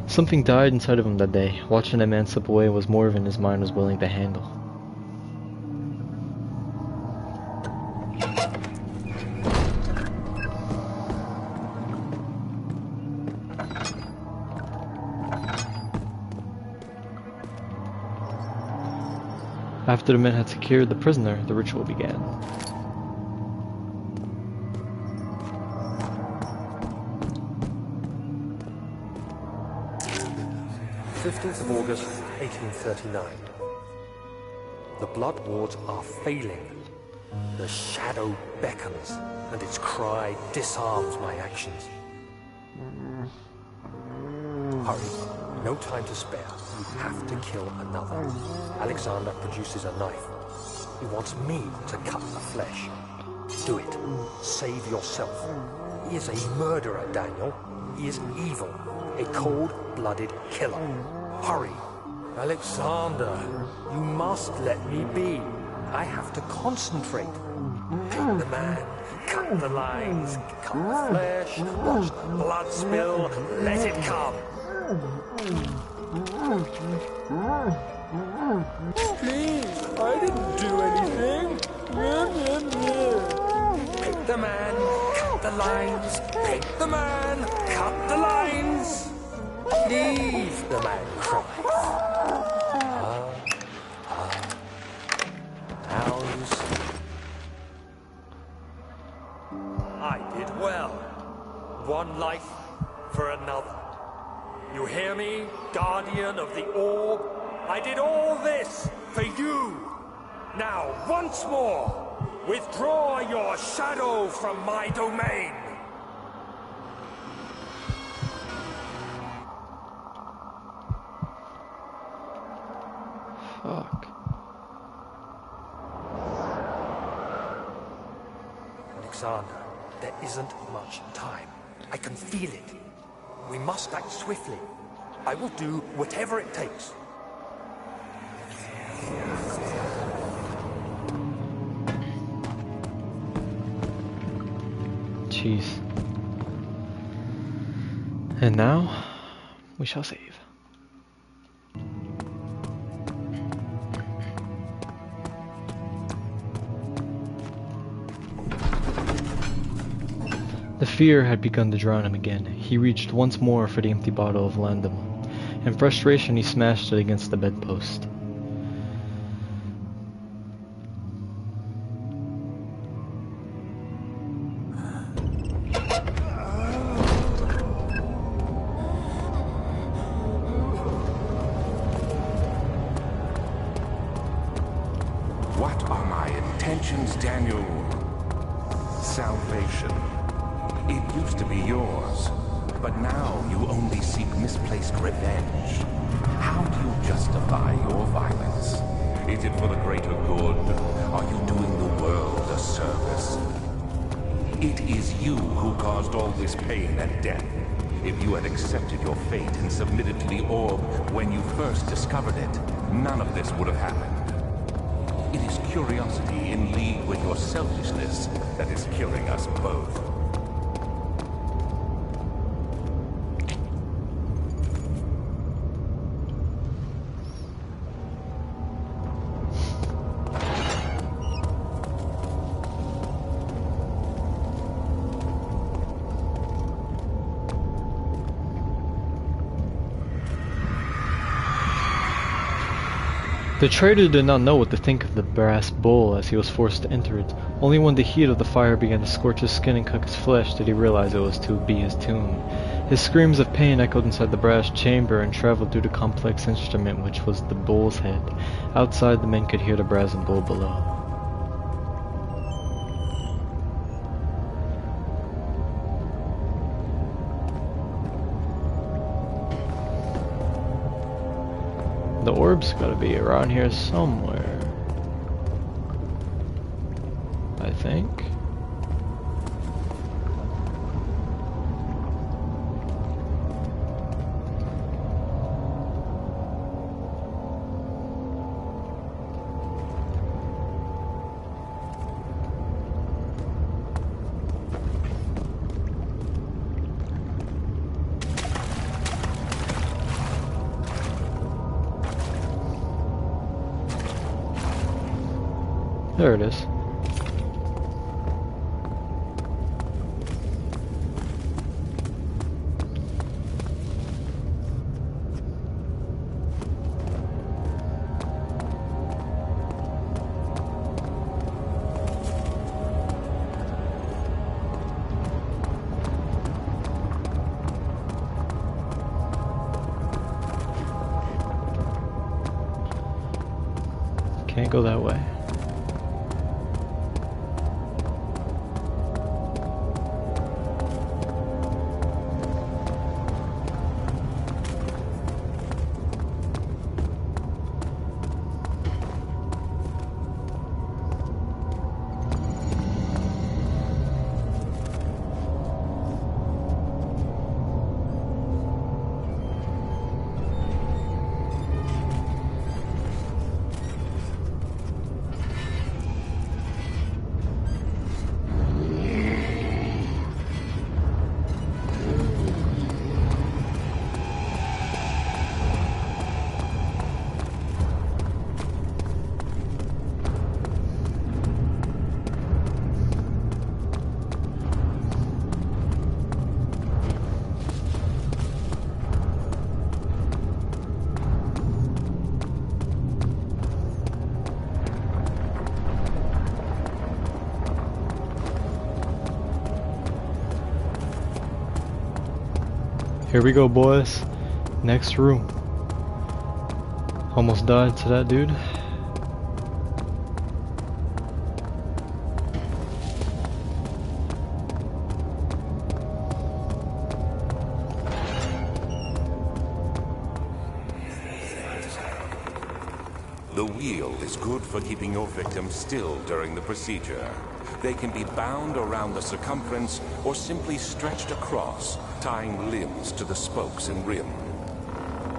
Something died inside of him that day. Watching that man slip away was more than his mind was willing to handle. After the men had secured the prisoner, the ritual began. 15th of August, 1839. The blood wards are failing. The shadow beckons, and its cry disarms my actions. Hurry, no time to spare. You have to kill another. Alexander produces a knife. He wants me to cut the flesh. Do it. Save yourself. He is a murderer, Daniel. He is evil. A cold-blooded killer. Hurry. Alexander, you must let me be. I have to concentrate. Take the man, cut the lines, cut the flesh, watch the blood spill, let it come. Please, I didn't do anything. Pick the man, cut the lines. Pick the man, cut the lines. Please, the man cries. Hounds. I did well. One life for another. You hear me, guardian of the orb? I did all this for you. Now, once more, withdraw your shadow from my domain. Fuck. Alexander, there isn't much time. I can feel it. We must act swiftly. I will do whatever it takes. Jeez. And now, we shall save. The fear had begun to drown him again. He reached once more for the empty bottle of laudanum. In frustration, he smashed it against the bedpost. What are my intentions, Daniel? Salvation. It used to be yours. But now you only seek misplaced revenge. How do you justify your violence? Is it for the greater good? Are you doing the world a service? It is you who caused all this pain and death. If you had accepted your fate and submitted to the orb when you first discovered it, none of this would have happened. It is curiosity in league with your selfishness that is killing us both. The trader did not know what to think of the brass bowl as he was forced to enter it. Only when the heat of the fire began to scorch his skin and cook his flesh did he realize it was to be his tomb. His screams of pain echoed inside the brass chamber and traveled through the complex instrument which was the bull's head. Outside, the men could hear the brazen bull below. The orb's gotta be around here somewhere, I think. There it is. Can't go that way. Here we go, boys. Next room. Almost died to that dude. The wheel is good for keeping your victims still during the procedure. They can be bound around the circumference or simply stretched across, tying limbs to the spokes and rim.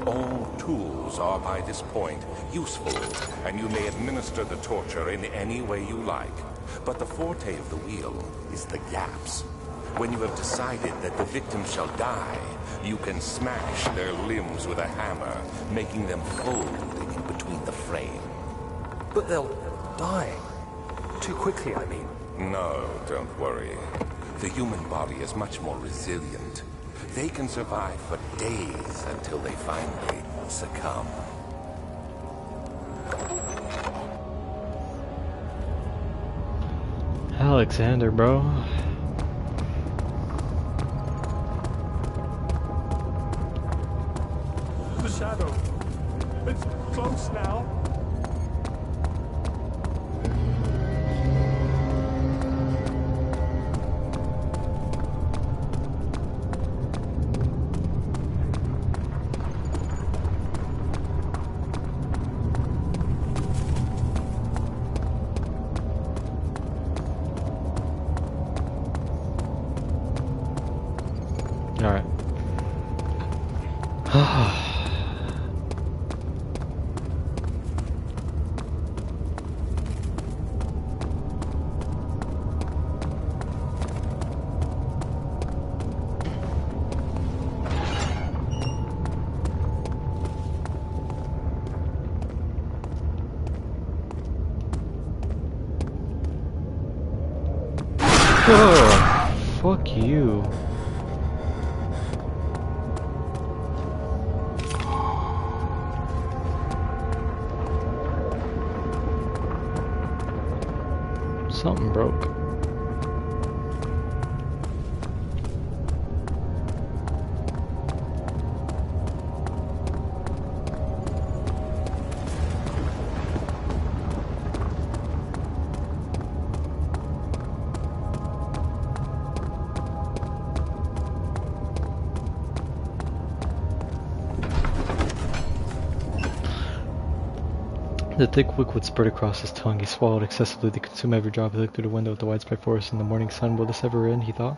All tools are by this point useful, and you may administer the torture in any way you like. But the forte of the wheel is the gaps. When you have decided that the victim shall die, you can smash their limbs with a hammer, making them fold in between the frame. But they'll die. Too quickly, I mean. No, don't worry. The human body is much more resilient. They can survive for days until they finally succumb. Alexander, bro. The shadow. It's close now. Ugh, fuck you. Something broke. The thick liquid spread across his tongue. He swallowed excessively to consume every drop. He looked through the window at the widespread forest in the morning sun. Will this ever end, he thought.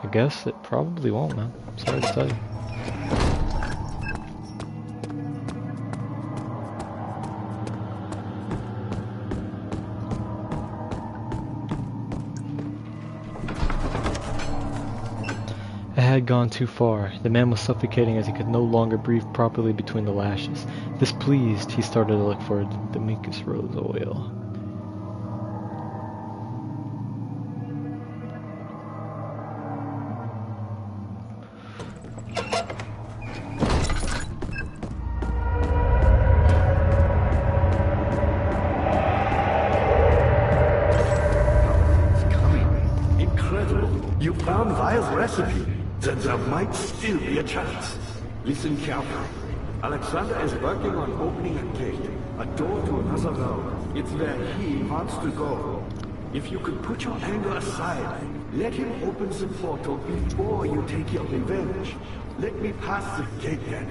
I guess it probably won't, man. Sorry to tell you. It had gone too far. The man was suffocating as he could no longer breathe properly between the lashes. Displeased, he started to look for the Micus rose oil. It's coming. Incredible. You found Vile's recipe. Then there might still be a chance. Listen carefully. Alexander is working on opening a gate, a door to another realm. It's where he wants to go. If you could put your anger aside, let him open the portal before you take your revenge. Let me pass the gate then.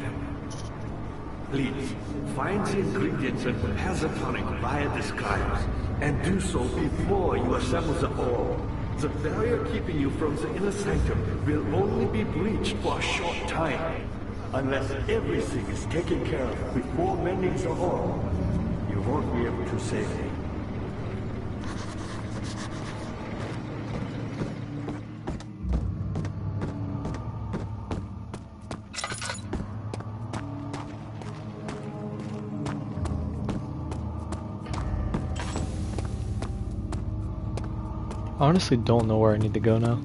Please, find the ingredients and prepare the tonic Vile describes, and do so before you assemble the orb. The barrier keeping you from the inner sanctum will only be breached for a short time. Unless everything is taken care of before mending the orb, you won't be able to save me. I honestly don't know where I need to go now.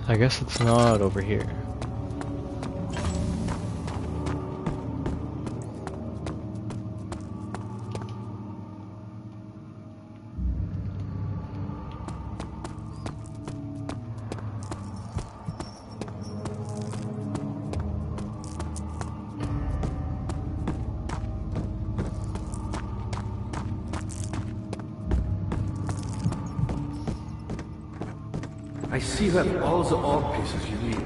I guess it's not over here. I see you have all the orb pieces you need.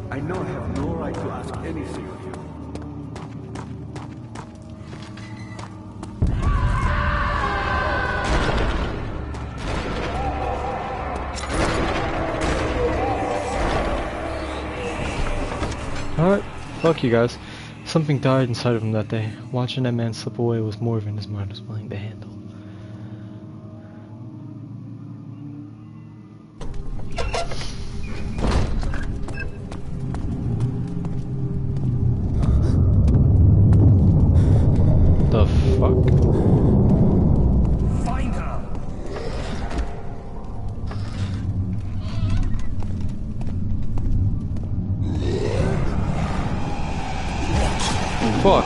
I know I have no right to ask anything of you. Alright, fuck you guys. Something died inside of him that day. Watching that man slip away was more than his mind was willing to handle. The fuck? Find her! Fuck.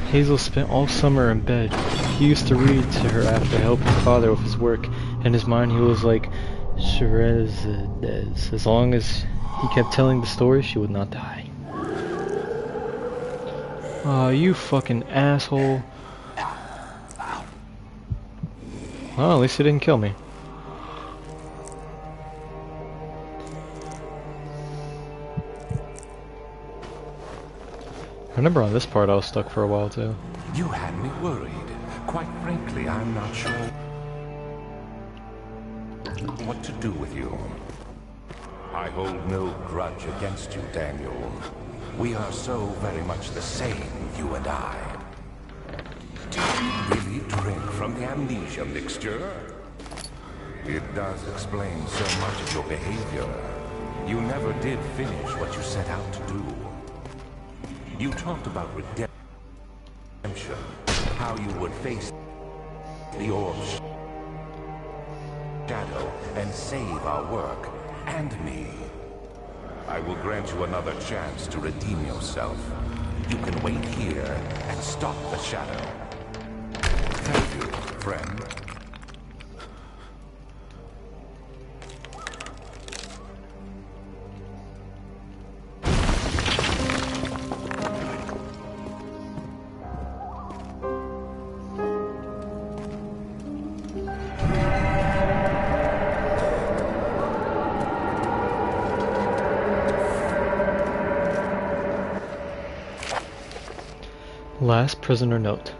Hazel spent all summer in bed. He used to read to her after helping father with his work. In his mind he was like, Sherez, as long as he kept telling the story, she would not die. Aw, you fucking asshole. Well, at least he didn't kill me. I remember on this part I was stuck for a while too. You had me worried. Quite frankly, I'm not sure what to do with you. I hold no grudge against you, Daniel. We are so very much the same, you and I. Do you really drink from the amnesia mixture? It does explain so much of your behavior. You never did finish what you set out to do. You talked about redemption, how you would face the orb's shadow and save our work and me. I will grant you another chance to redeem yourself. You can wait here and stop the shadow. Thank you, friend. Last prisoner note.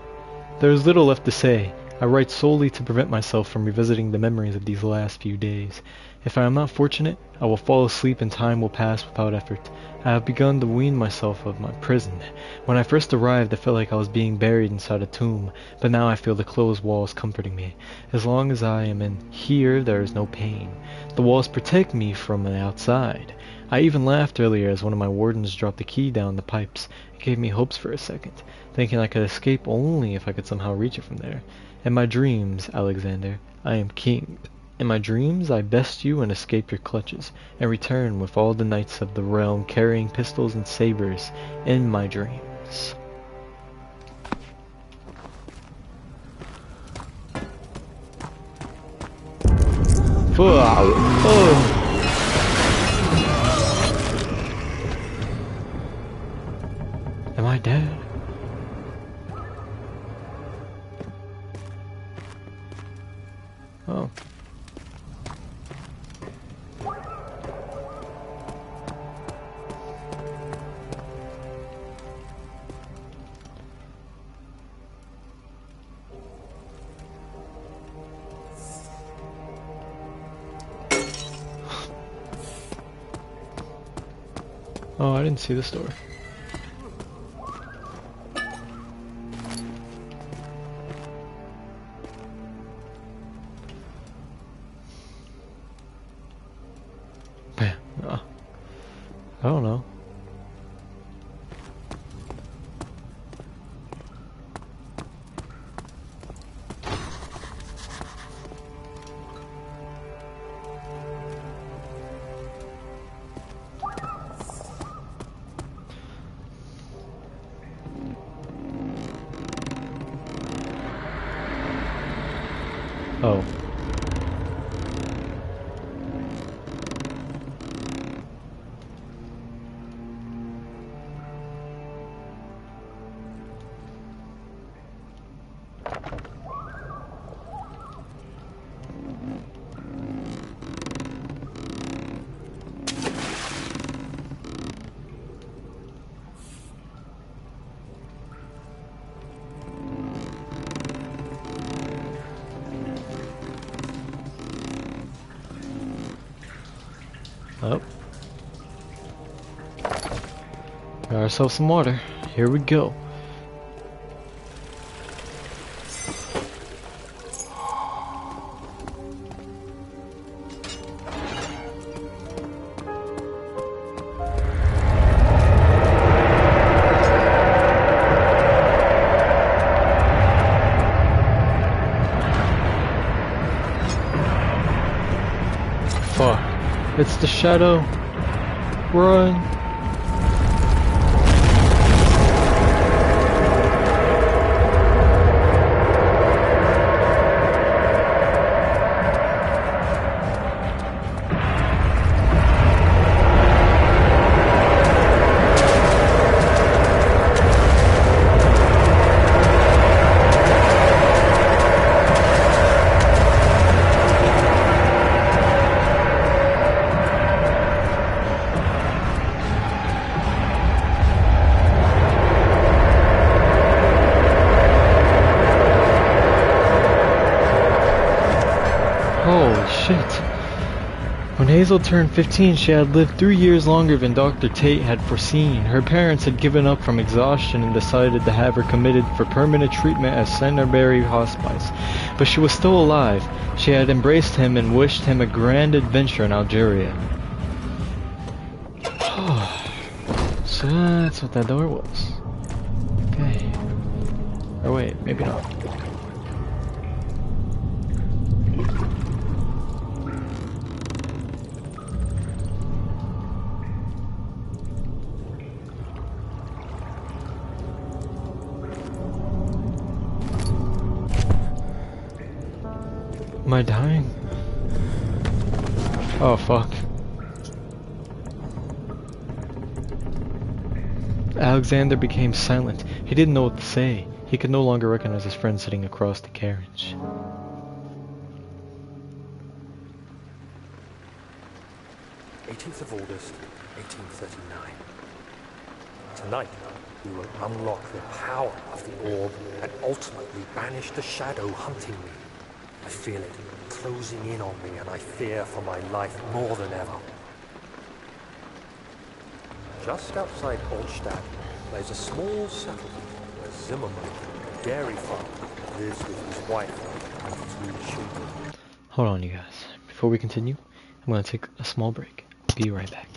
There is little left to say. I write solely to prevent myself from revisiting the memories of these last few days. If I am not fortunate, I will fall asleep and time will pass without effort. I have begun to wean myself of my prison. When I first arrived, I felt like I was being buried inside a tomb, but now I feel the closed walls comforting me. As long as I am in here, there is no pain. The walls protect me from the outside. I even laughed earlier as one of my wardens dropped the key down the pipes. It gave me hopes for a second, thinking I could escape only if I could somehow reach it from there. In my dreams, Alexander, I am king. In my dreams, I best you and escape your clutches, and return with all the knights of the realm carrying pistols and sabers in my dreams. Oh. Am I dead? Oh. Oh, I didn't see this door. I don't know. Oh. Oh. Got ourselves some water. Here we go. Fuck. It's the shadow. Run. When Hazel turned 15, she had lived 3 years longer than Dr. Tate had foreseen. Her parents had given up from exhaustion and decided to have her committed for permanent treatment at Centerbury Hospice. But she was still alive. She had embraced him and wished him a grand adventure in Algeria. So that's what that door was. Okay. Or wait, maybe not. Am I dying? Oh fuck. Alexander became silent. He didn't know what to say. He could no longer recognize his friend sitting across the carriage. '18th of August, 1839. Tonight, we will unlock the power of the orb and ultimately banish the shadow hunting me. I feel it closing in on me, and I fear for my life more than ever. Just outside Altstadt lies a small settlement where Zimmerman, a dairy farmer, lives with his wife and 3 children. Hold on, you guys. Before we continue, I'm gonna take a small break. Be right back.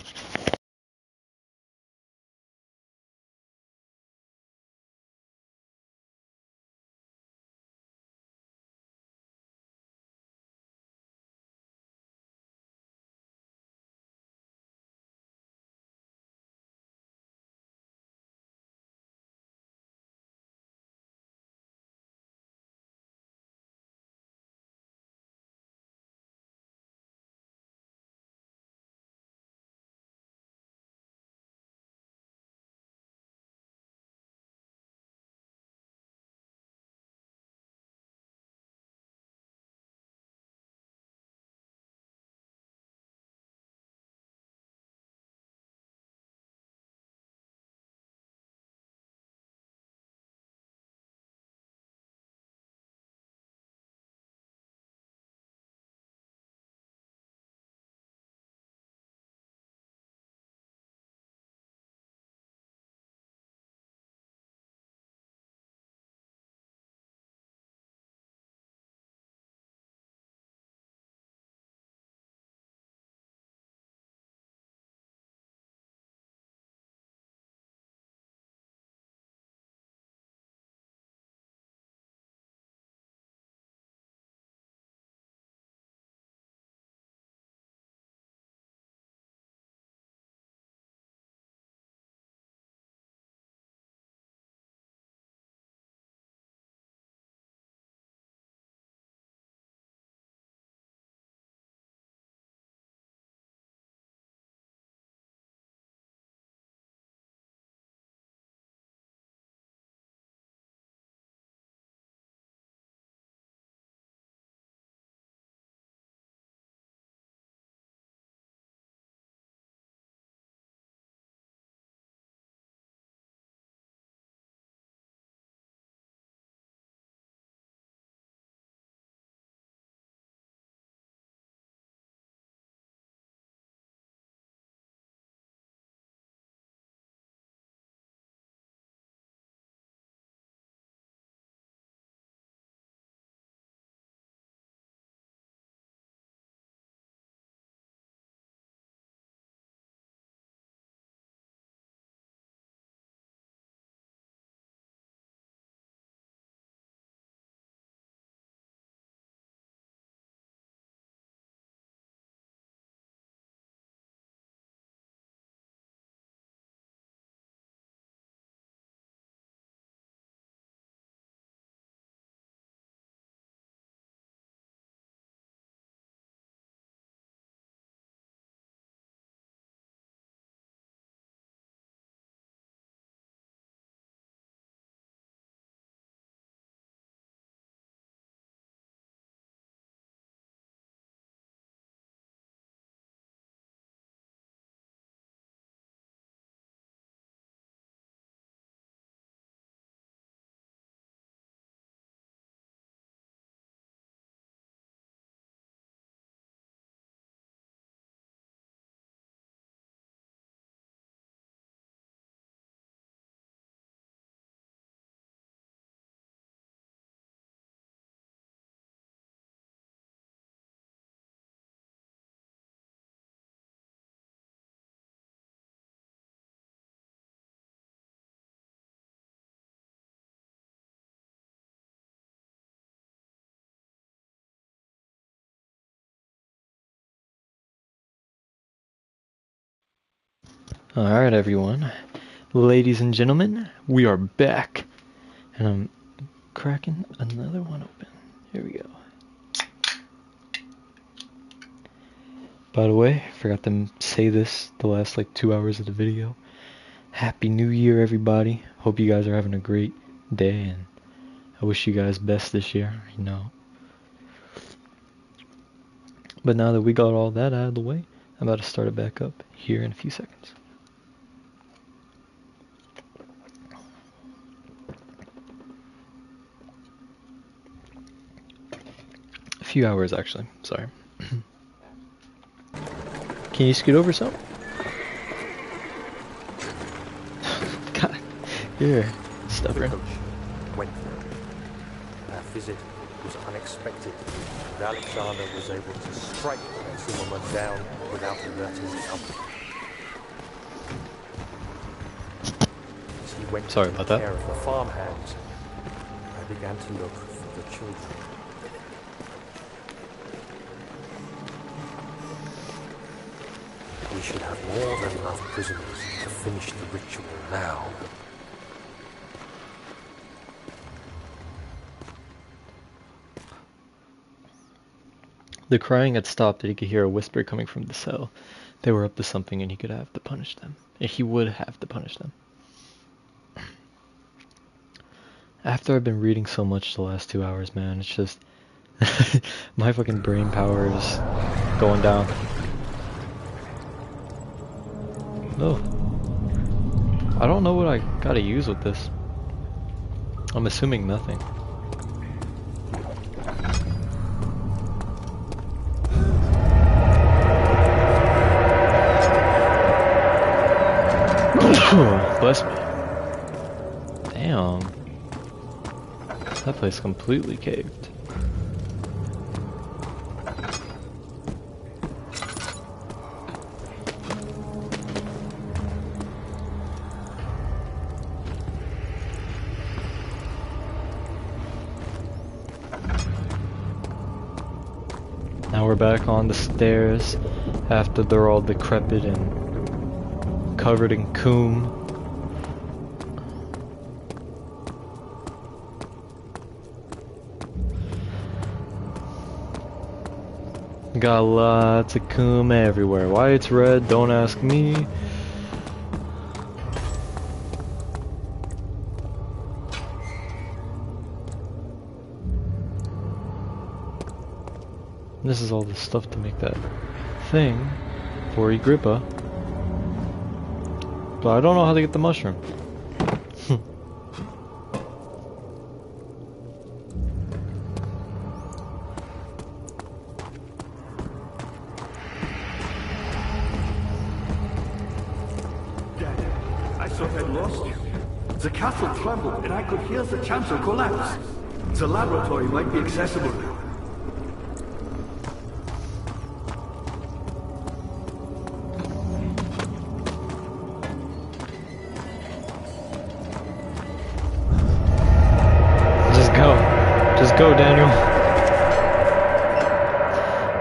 Alright everyone, ladies and gentlemen, we are back, and I'm cracking another one open. Here we go. By the way, I forgot to say this the last like 2 hours of the video. Happy New Year everybody. Hope you guys are having a great day, and I wish you guys best this year, you know. But now that we got all that out of the way, I'm about to start it back up here in a few seconds. A few hours actually, sorry. Can you scoot over some? God, you're stubborn. Went through. Our visit was unexpected, and Alexander was able to strike Zimmerman down without alerting the company. As he went Sorry to about the that. care of the farmhands, I began to look for the children. We should have more than enough prisoners to finish the ritual now. The crying had stopped, and he could hear a whisper coming from the cell. They were up to something, and he could have to punish them. And he would have to punish them. After I've been reading so much the last 2 hours, man, it's just... my fucking brain power is going down. Oh. I don't know what I gotta use with this. I'm assuming nothing. Bless me. Damn. That place completely caved. Now we're back on the stairs after they're all decrepit and covered in coom. Got lots of coom everywhere. Why it's red, don't ask me. This is all the stuff to make that thing for Agrippa. But I don't know how to get the mushroom. Dad, I thought I'd lost you. The castle trembled and I could hear the chancel collapse. The laboratory might be accessible now. Just go, Daniel.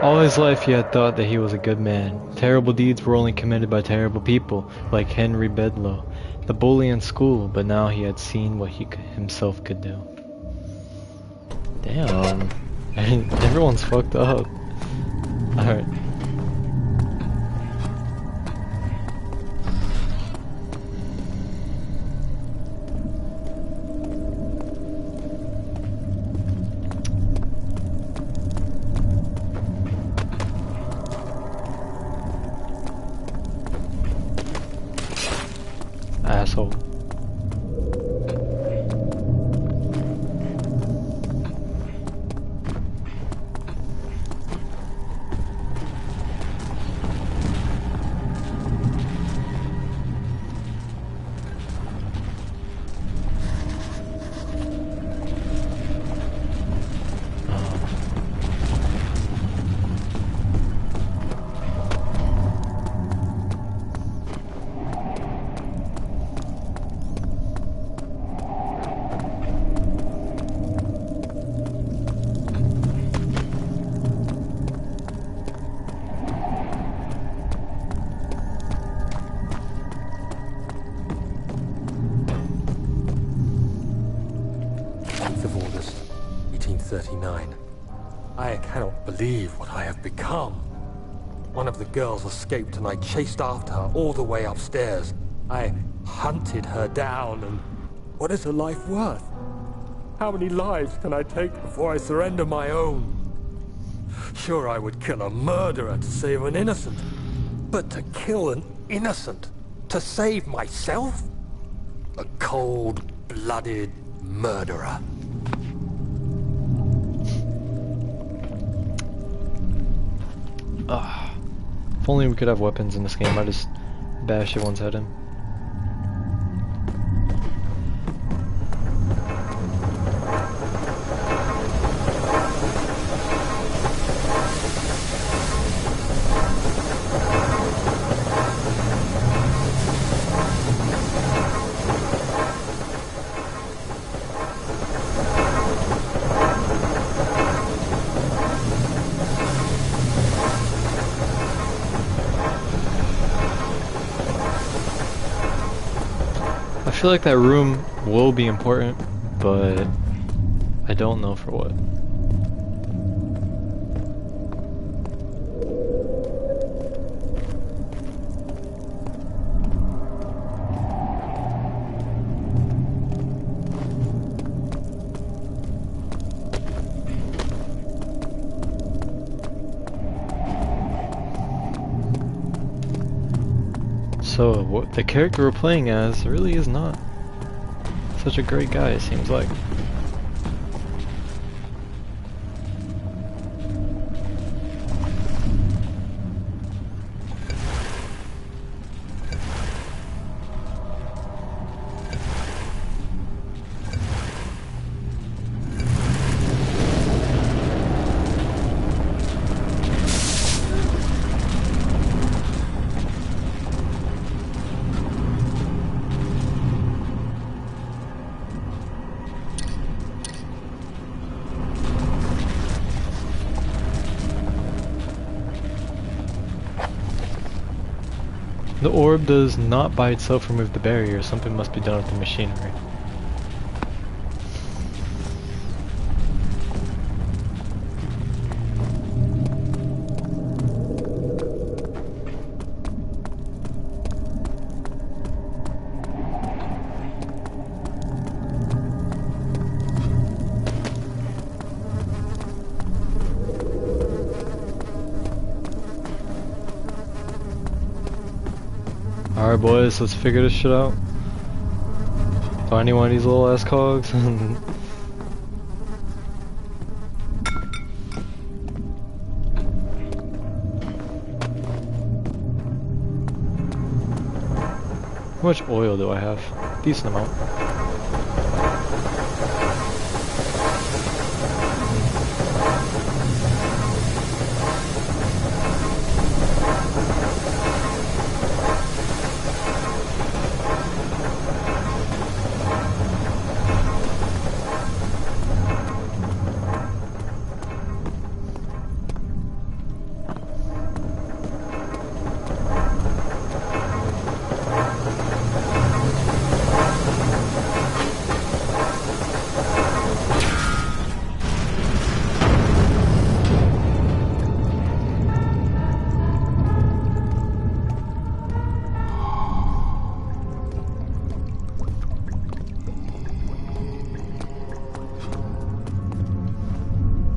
All his life he had thought that he was a good man. Terrible deeds were only committed by terrible people, like Henry Bedloe, the bully in school, but now he had seen what he himself could do. Damn. Everyone's fucked up. Alright. Asshole. 1839. I cannot believe what I have become. One of the girls escaped and I chased after her all the way upstairs. I hunted her down, and what is her life worth? How many lives can I take before I surrender my own? Sure, I would kill a murderer to save an innocent, but to kill an innocent to save myself? A cold-blooded murderer. If only we could have weapons in this game, I'd just bash everyone's head in. I feel like that room will be important, but I don't know for what. So, what the character we're playing as really is not such a great guy, it seems like. The orb does not by itself remove the barrier. Something must be done with the machinery. Alright boys, let's figure this shit out. Find any one of these little ass cogs. How much oil do I have? Decent amount.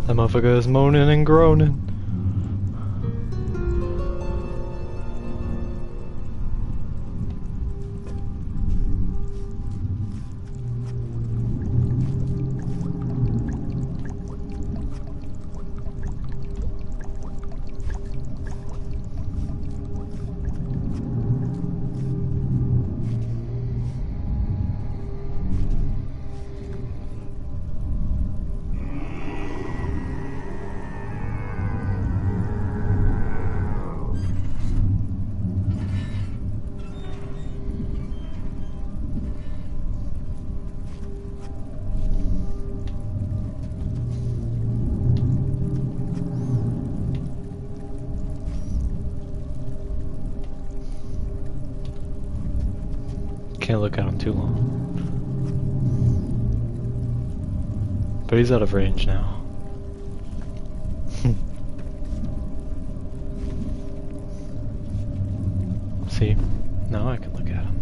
That motherfucker is moaning and groaning. Can't look at him too long. But he's out of range now. See, now I can look at him.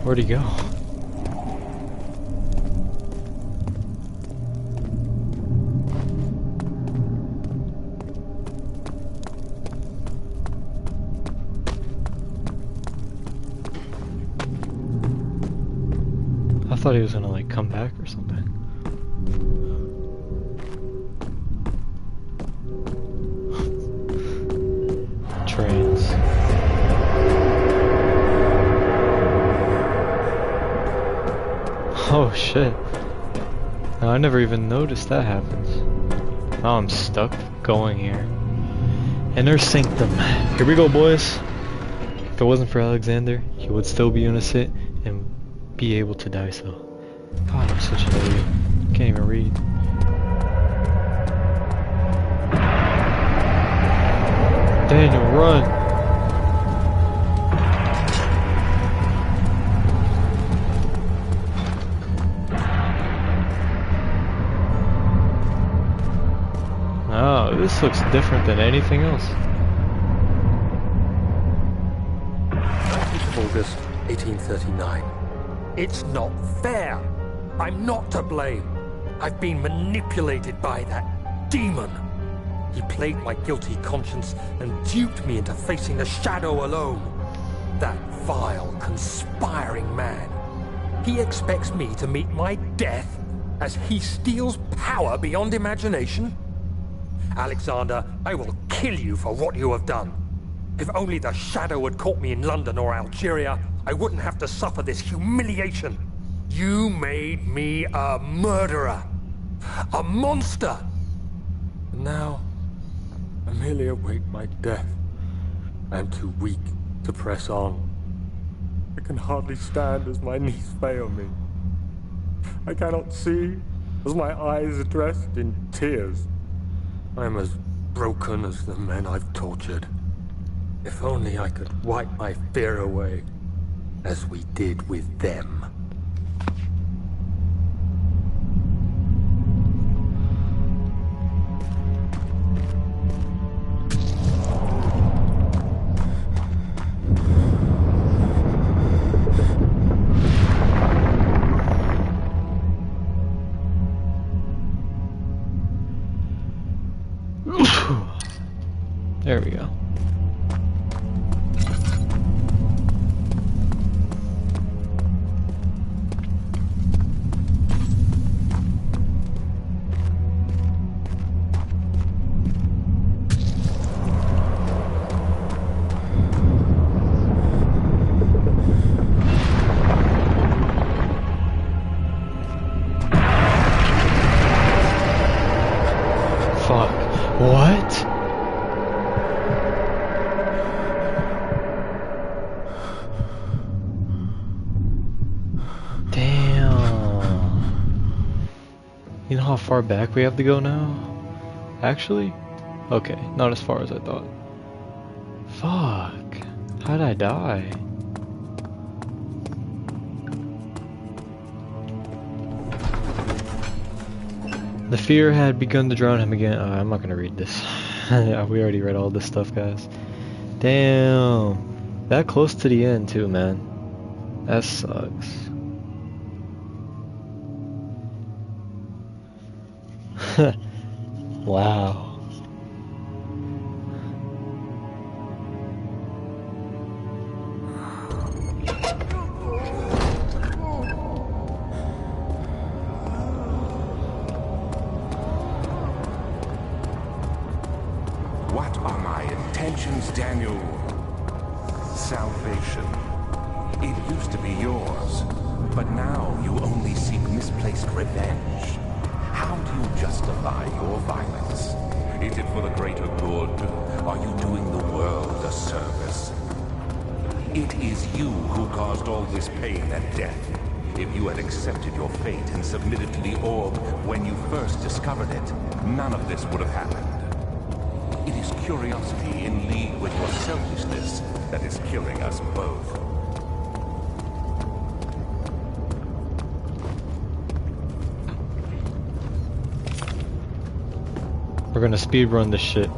Where'd he go? I thought he was gonna like come back or something. Trains. Oh shit. I never even noticed that happens. Now I'm stuck going here. Inner Sanctum. Here we go, boys. If it wasn't for Alexander, he would still be innocent and be able to die so. God, I'm such an idiot. Can't even read. Daniel, run! Oh, this looks different than anything else. 9th of August, 1839. It's not fair. I'm not to blame. I've been manipulated by that demon. He played my guilty conscience and duped me into facing the shadow alone. That vile, conspiring man. He expects me to meet my death as he steals power beyond imagination. Alexander, I will kill you for what you have done. If only the shadow had caught me in London or Algeria, I wouldn't have to suffer this humiliation. You made me a murderer. A monster. And now, I merely await my death. I am too weak to press on. I can hardly stand as my knees fail me. I cannot see as my eyes are dressed in tears. I am as broken as the men I've tortured. If only I could wipe my fear away, as we did with them. There we go. Fuck. What? You know how far back we have to go now? Actually? Okay, not as far as I thought. Fuck. How'd I die? The fear had begun to drown him again. I'm not gonna read this. Yeah, we already read all this stuff, guys. Damn. That close to the end too, man. That sucks. Wow. What are my intentions, Daniel? Salvation. It used to be yours, but now you only seek misplaced revenge. How do do you justify your violence? Is it for the greater good? Are you doing the world a service? It is you who caused all this pain and death. If you had accepted your fate and submitted to the orb when you first discovered it, none of this would have happened. It is curiosity in league with your selfishness that is killing us both. We're gonna speedrun this shit.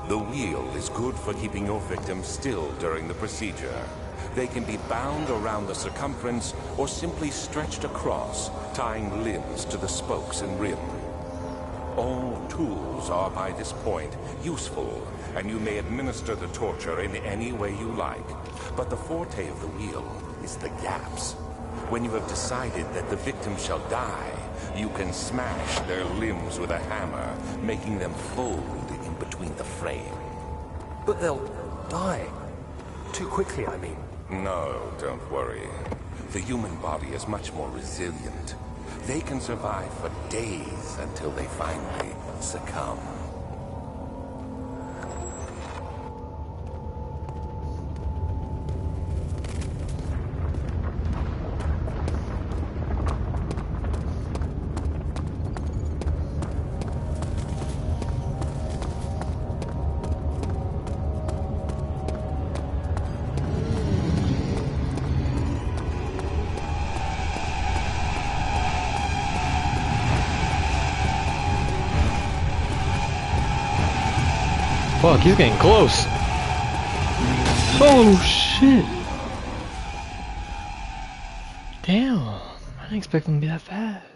The wheel is good for keeping your victims still during the procedure. They can be bound around the circumference or simply stretched across, tying limbs to the spokes and rim. All tools are by this point useful, and you may administer the torture in any way you like. But the forte of the wheel is the gaps. When you have decided that the victim shall die, you can smash their limbs with a hammer, making them fold in between the frame. But they'll die. Too quickly, I mean. No, don't worry. The human body is much more resilient. They can survive for days until they finally succumb. Fuck, he's getting close. Oh shit. Damn, I didn't expect him to be that fast.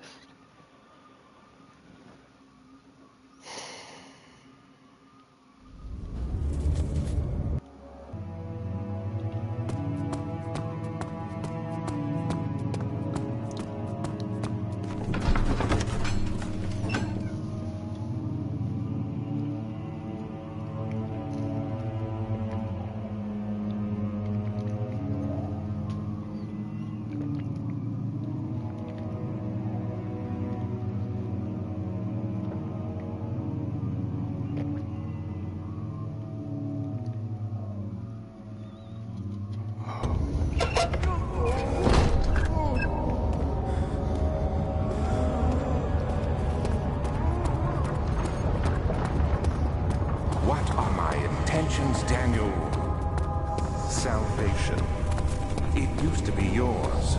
Daniel. Salvation. It used to be yours,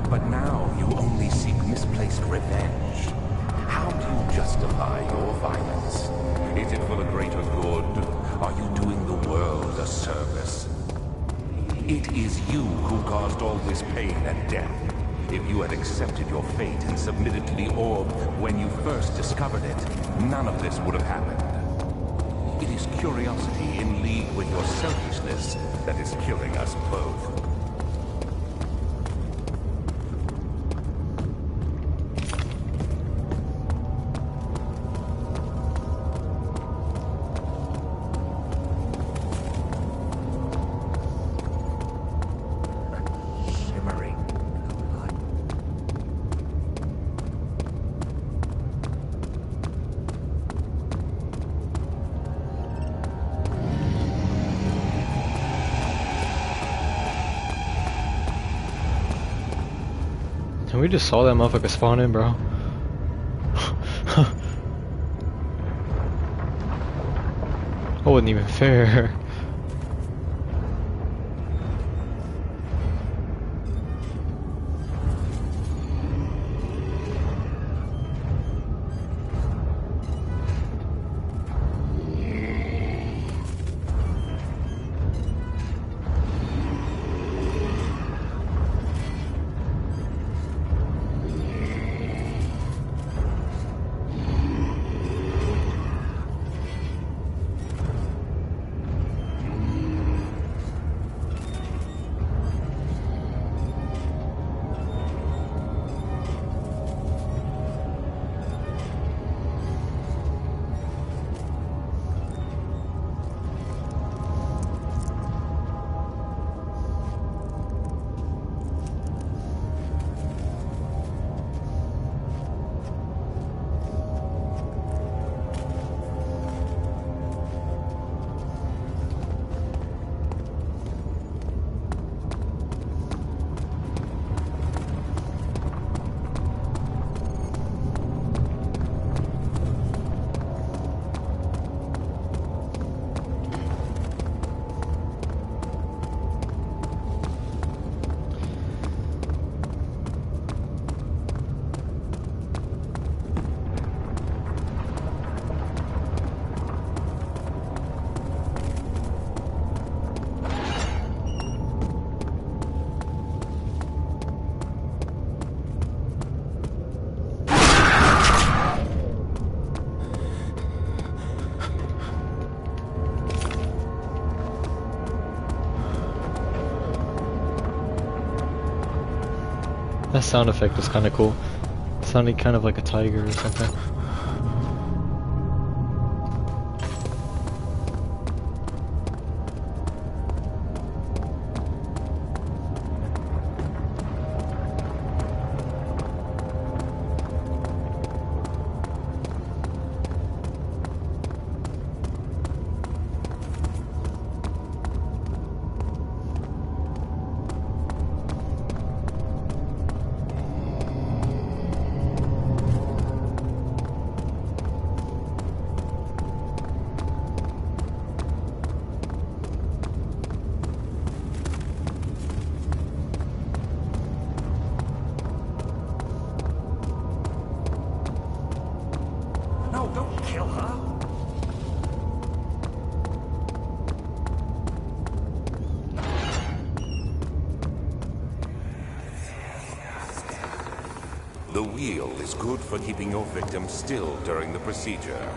but now you only seek misplaced revenge. How do you justify your violence? Is it for the greater good? Are you doing the world a service? It is you who caused all this pain and death. If you had accepted your fate and submitted to the orb when you first discovered it, none of this would have happened. It is curiosity in league with your selfishness that is killing us both. And we just saw that motherfucker spawn in, bro. That wasn't even fair. That sound effect was kind of cool. It sounded kind of like a tiger or something. No, don't kill her. The wheel is good for keeping your victim still during the procedure.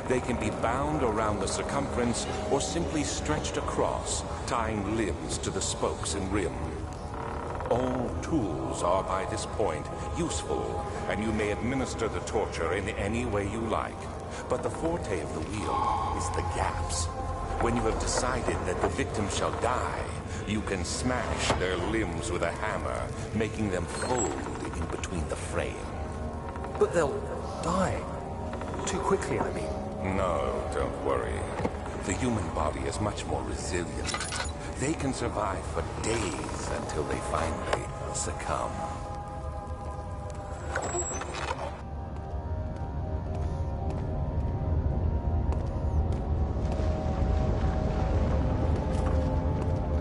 They can be bound around the circumference or simply stretched across, tying limbs to the spokes and rim. All tools are by this point useful, and you may administer the torture in any way you like. But the forte of the wheel is the gaps. When you have decided that the victim shall die, you can smash their limbs with a hammer, making them fold in between the frame. But they'll die. Too quickly, I mean. No, don't worry. The human body is much more resilient. They can survive for days until they finally succumb.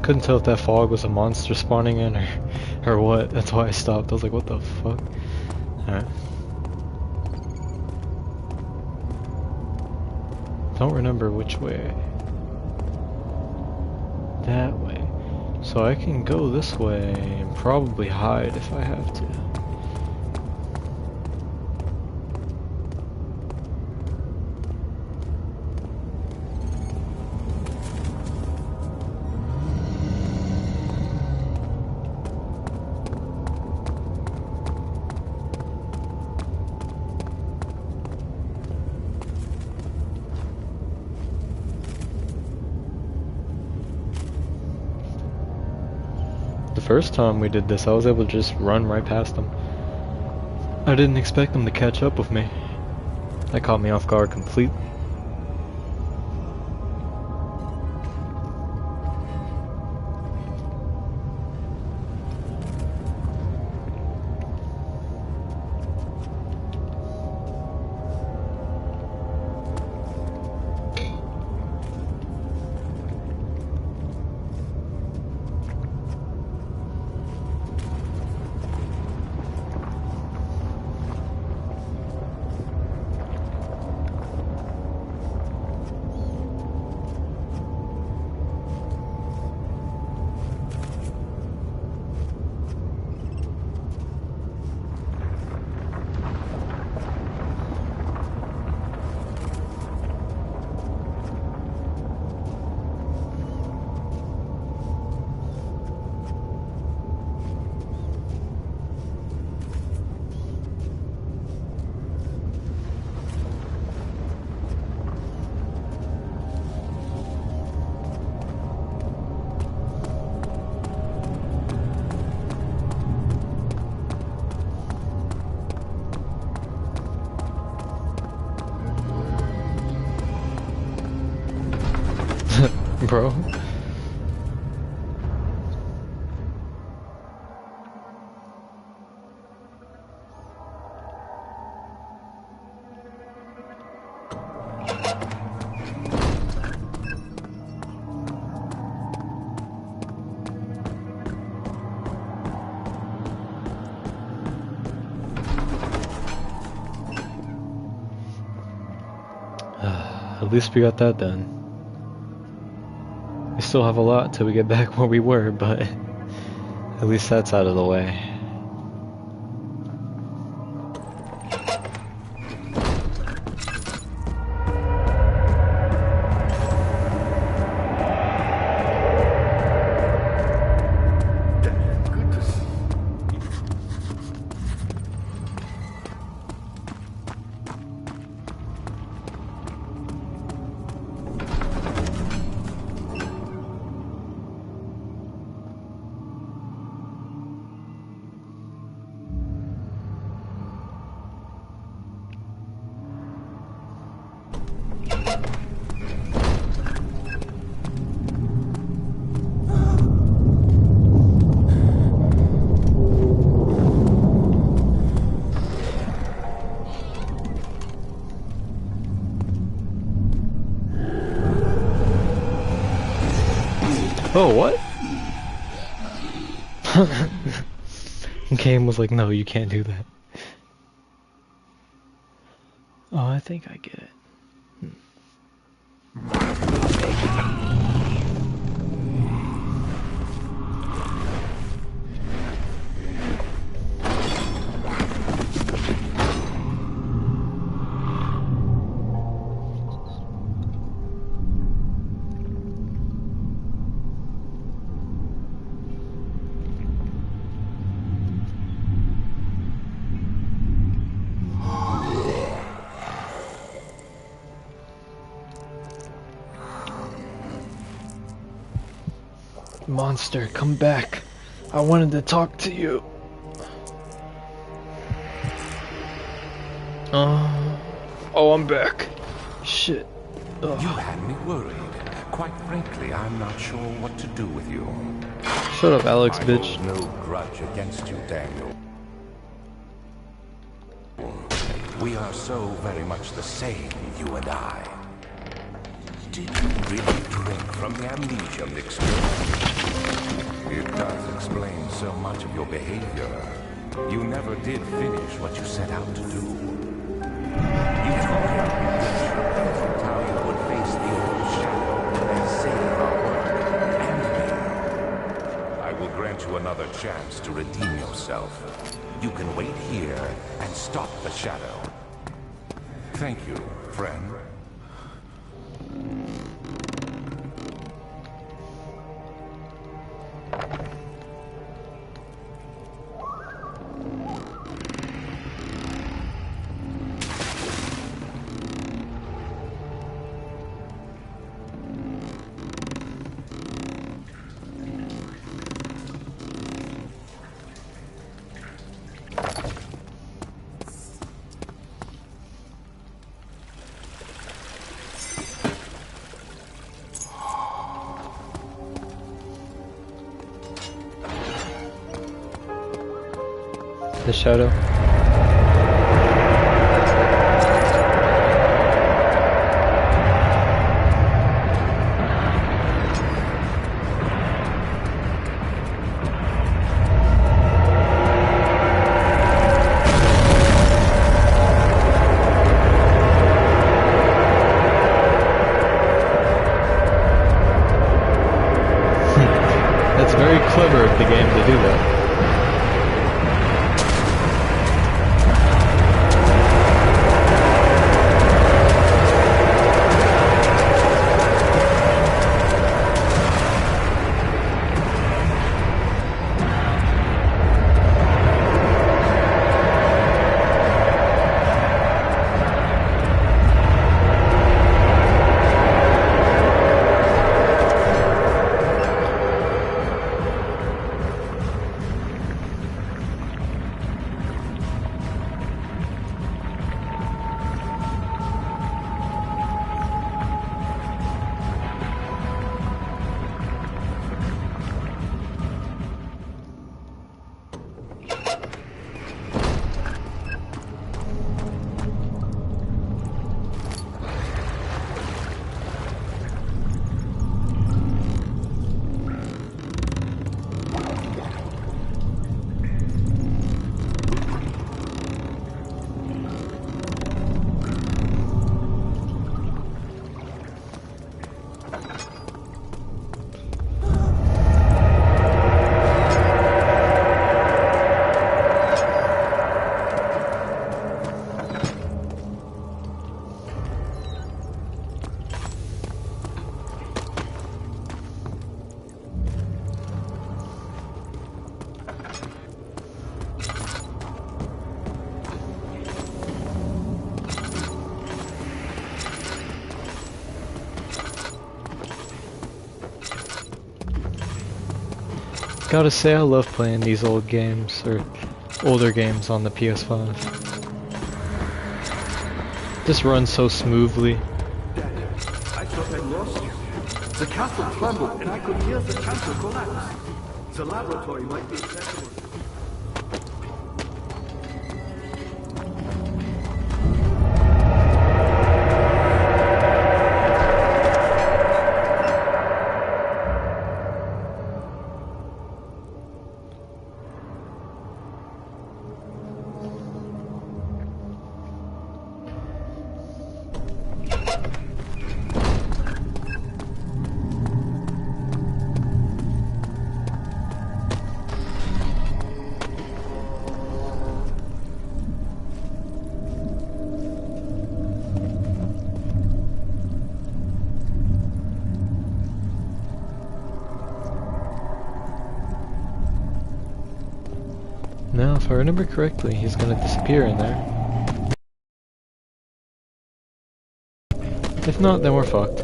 Couldn't tell if that fog was a monster spawning in or what. That's why I stopped. I was like, what the fuck? Alright. Don't remember which way. That way. So I can go this way and probably hide if I have to. The first time we did this, I was able to just run right past them. I didn't expect them to catch up with me. That caught me off guard completely. bro. At least we got that done. We still have a lot till we get back where we were, but at least that's out of the way. Good to see. Oh, what? Game was like, no, you can't do that. Oh, I think I get it. Monster, come back. I wanted to talk to you. Oh, I'm back. Shit. Ugh. You had me worried. Quite frankly, I'm not sure what to do with you. Shut up, Alex, I bitch. hold no grudge against you, Daniel. We are so very much the same, you and I. Did you really drink from the Amnesia mixture? It does explain so much of your behavior. You never did finish what you set out to do. You took your redemption, how you would face the old shadow and save our world and me. I will grant you another chance to redeem yourself. You can wait here and stop the shadow. Thank you, friend. The shadow. That's very clever of the game to do that. Gotta say, I love playing these old games, or older games on the PS5. This runs so smoothly. Dad, I thought I lost you. The castle trembled and I could hear the chancel collapse. The laboratory might be accessible. Now, if I remember correctly, he's gonna disappear in there. If not, then we're fucked.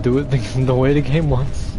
Do it the way the game wants.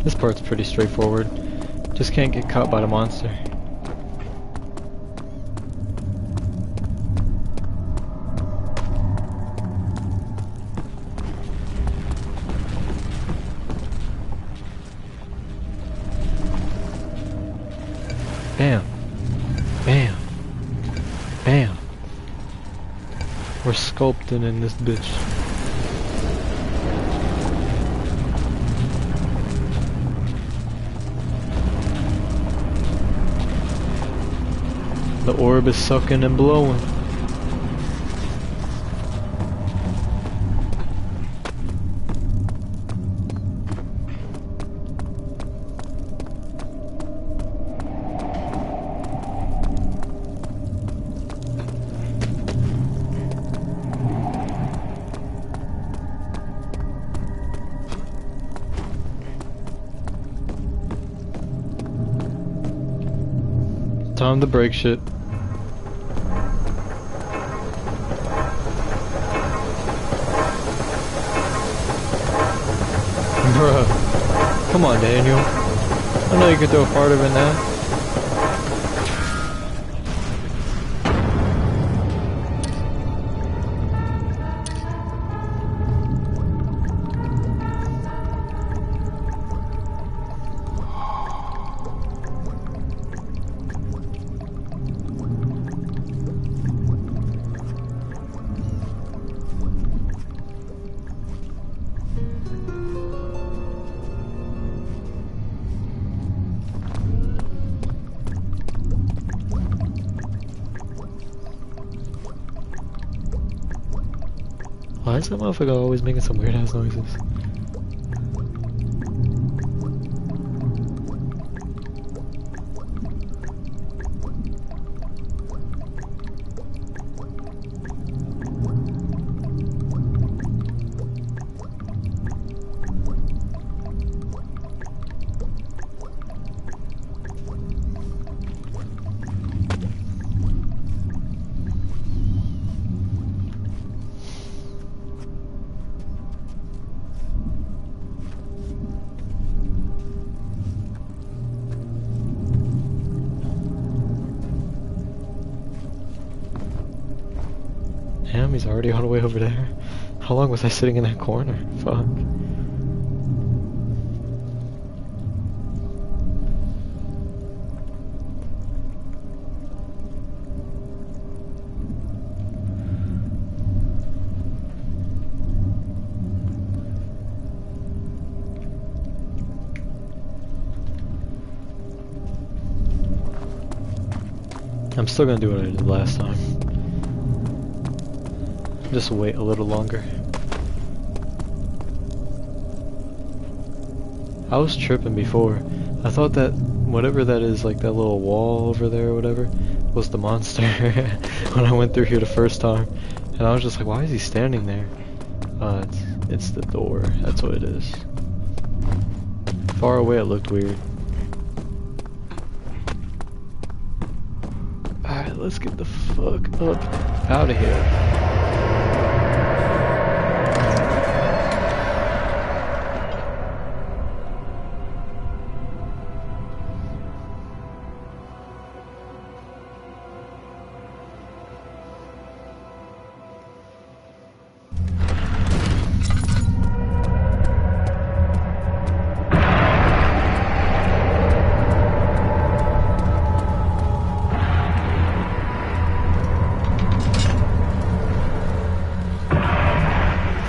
This part's pretty straightforward. Just can't get caught by the monster. Bam. Bam. Bam. We're sculpting in this bitch. The orb is sucking and blowing. Time to break shit. Bruh. Come on, Daniel. I know you can throw a part of it now. Why is that motherfucker always making some weird ass noises? he's already all the way over there. How long was I sitting in that corner? Fuck. I'm still gonna do what I did last time. Just wait a little longer. I was tripping before. I thought that whatever that is, like that little wall over there or whatever, was the monster when I went through here the first time. And I was just like, why is he standing there? It's the door. That's what it is. Far away it looked weird. Alright, let's get the fuck up out of here.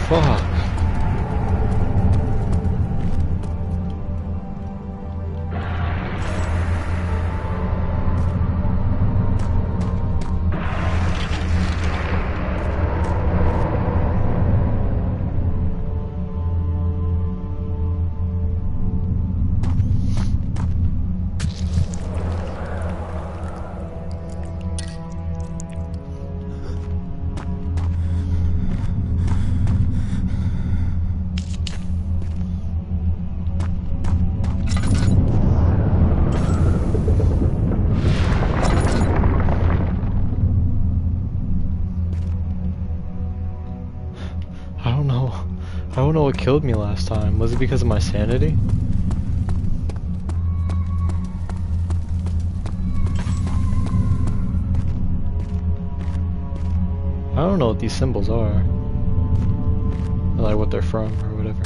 Fuck. I don't know what killed me last time. Was it because of my sanity? I don't know what these symbols are. Or like what they're from or whatever.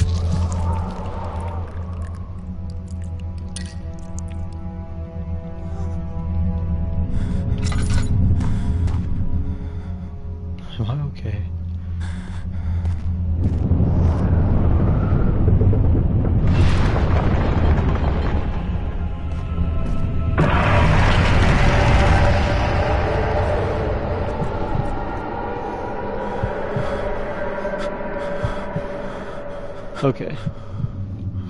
Am I okay? Okay.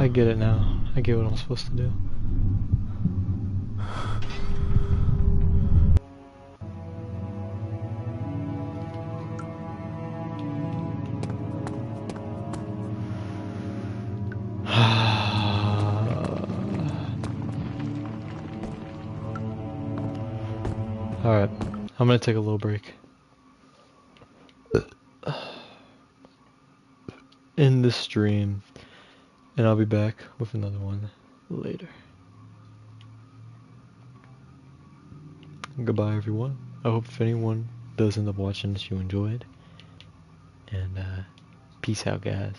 I get it now. I get what I'm supposed to do. Alright, I'm gonna take a little break. In this stream, and I'll be back with another one later. Goodbye, everyone. I hope if anyone does end up watching this, you enjoyed. And peace out, guys.